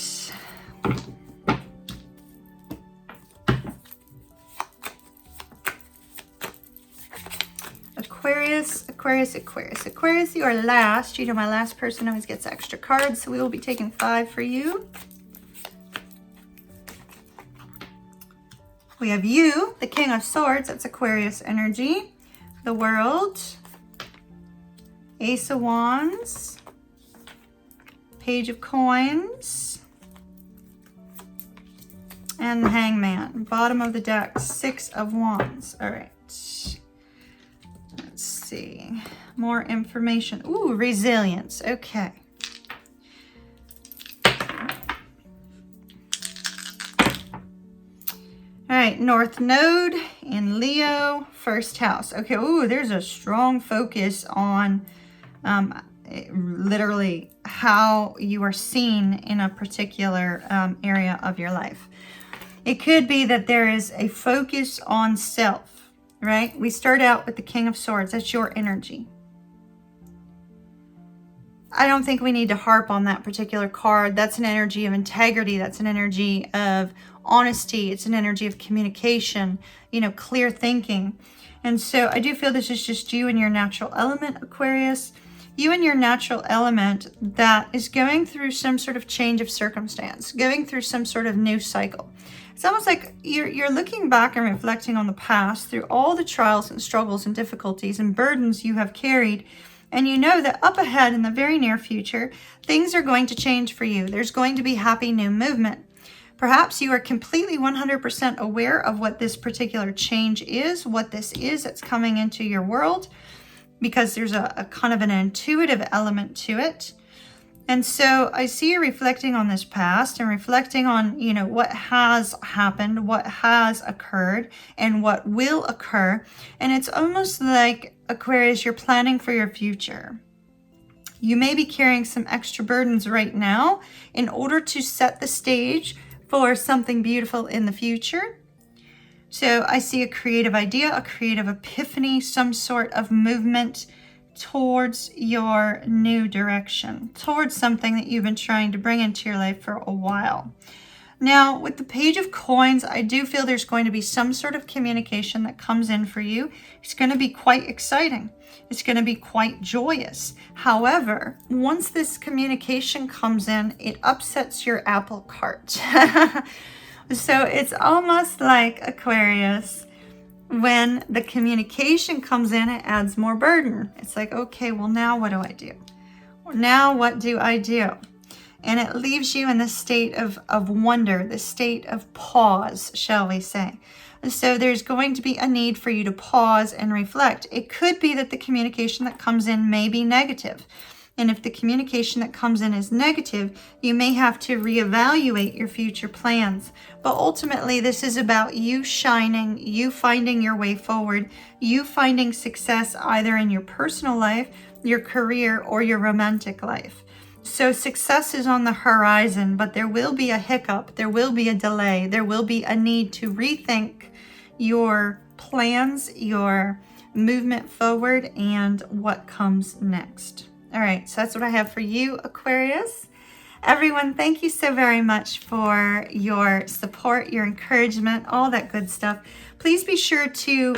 Aquarius, Aquarius, Aquarius. Aquarius, you are last. You know my last person always gets extra cards, so we will be taking 5 for you. We have you, the King of Swords. That's Aquarius energy. The World. Ace of Wands. Page of Coins. And the Hangman. Bottom of the deck, 6 of Wands. All right. Let's see. More information. Ooh, resilience. Okay. All right, North Node in Leo, 1st house. Okay, ooh, there's a strong focus on literally how you are seen in a particular area of your life. It could be that there is a focus on self, right? We start out with the King of Swords. That's your energy. I don't think we need to harp on that particular card. That's an energy of integrity. That's an energy of honesty. It's an energy of communication, you know, clear thinking. And so I do feel this is just you and your natural element, Aquarius. You and your natural element that is going through some sort of change of circumstance, going through some sort of new cycle. It's almost like you're looking back and reflecting on the past through all the trials and struggles and difficulties and burdens you have carried. And you know that up ahead in the very near future, things are going to change for you. There's going to be happy new movement. Perhaps you are completely 100% aware of what this particular change is, what this is that's coming into your world, because there's a kind of an intuitive element to it. And so I see you reflecting on this past and reflecting on, you know, what has happened, what has occurred, and what will occur. And it's almost like, Aquarius, you're planning for your future. You may be carrying some extra burdens right now in order to set the stage for something beautiful in the future. So I see a creative idea, a creative epiphany, some sort of movement towards your new direction, towards something that you've been trying to bring into your life for a while. Now, with the Page of Coins, I do feel there's going to be some sort of communication that comes in for you. It's going to be quite exciting. It's going to be quite joyous. However, once this communication comes in, it upsets your apple cart. So it's almost like, Aquarius, when the communication comes in, it adds more burden. It's like, okay, well, now what do I do? Now what do I do? And it leaves you in this state of wonder, this state of pause, shall we say. So there's going to be a need for you to pause and reflect. It could be that the communication that comes in may be negative. And if the communication that comes in is negative, you may have to reevaluate your future plans. But ultimately, this is about you shining, you finding your way forward, you finding success either in your personal life, your career, or your romantic life. So success is on the horizon, but there will be a hiccup, there will be a delay, there will be a need to rethink your plans, your movement forward, and what comes next. All right, so that's what I have for you, Aquarius. Everyone, thank you so very much for your support, your encouragement, all that good stuff. Please be sure to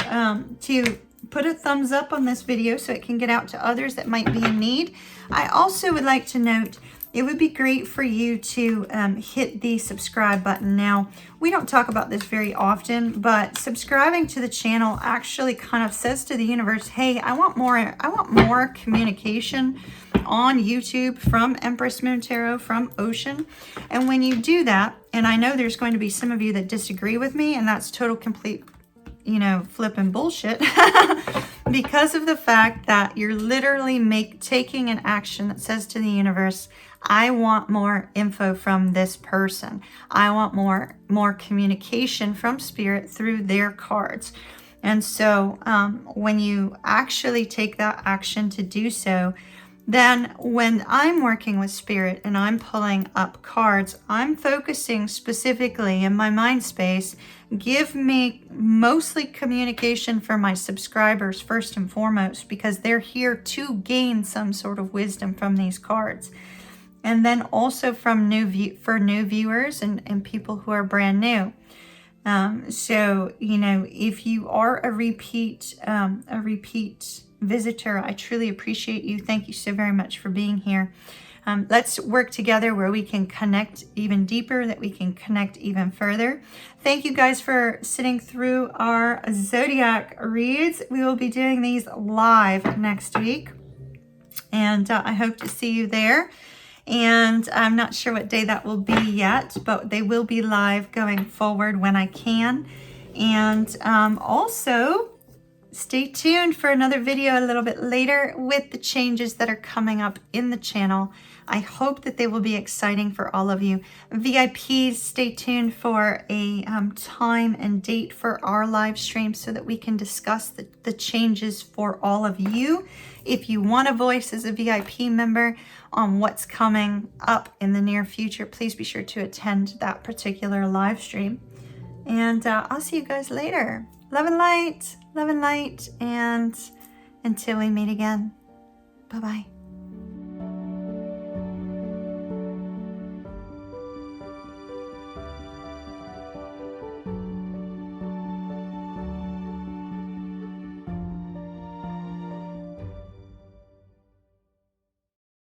put a thumbs up on this video so it can get out to others that might be in need. I also would like to note, it would be great for you to hit the subscribe button. Now, we don't talk about this very often, but subscribing to the channel actually kind of says to the universe, hey, I want more communication on YouTube from Empress Moon Tarot, from Ocean. And when you do that, and I know there's going to be some of you that disagree with me, and that's total complete, you know, flipping bullshit, because of the fact that you're literally taking an action that says to the universe, I want more info from this person. I want more communication from Spirit through their cards. And so when you actually take that action to do so, then when I'm working with Spirit and I'm pulling up cards, I'm focusing specifically in my mind space, give me mostly communication for my subscribers first and foremost, because they're here to gain some sort of wisdom from these cards. And then also from new viewers and people who are brand new. So, you know, if you are a repeat visitor, I truly appreciate you. Thank you so very much for being here. Let's work together where we can connect even deeper, that we can connect even further. Thank you guys for sitting through our Zodiac reads. We will be doing these live next week, and I hope to see you there. And I'm not sure what day that will be yet, but they will be live going forward when I can. And also, stay tuned for another video a little bit later with the changes that are coming up in the channel. I hope that they will be exciting for all of you. VIPs, stay tuned for a time and date for our live stream so that we can discuss the changes for all of you. If you want a voice as a VIP member on what's coming up in the near future, please be sure to attend that particular live stream. And I'll see you guys later. Love and light, and until we meet again, bye-bye.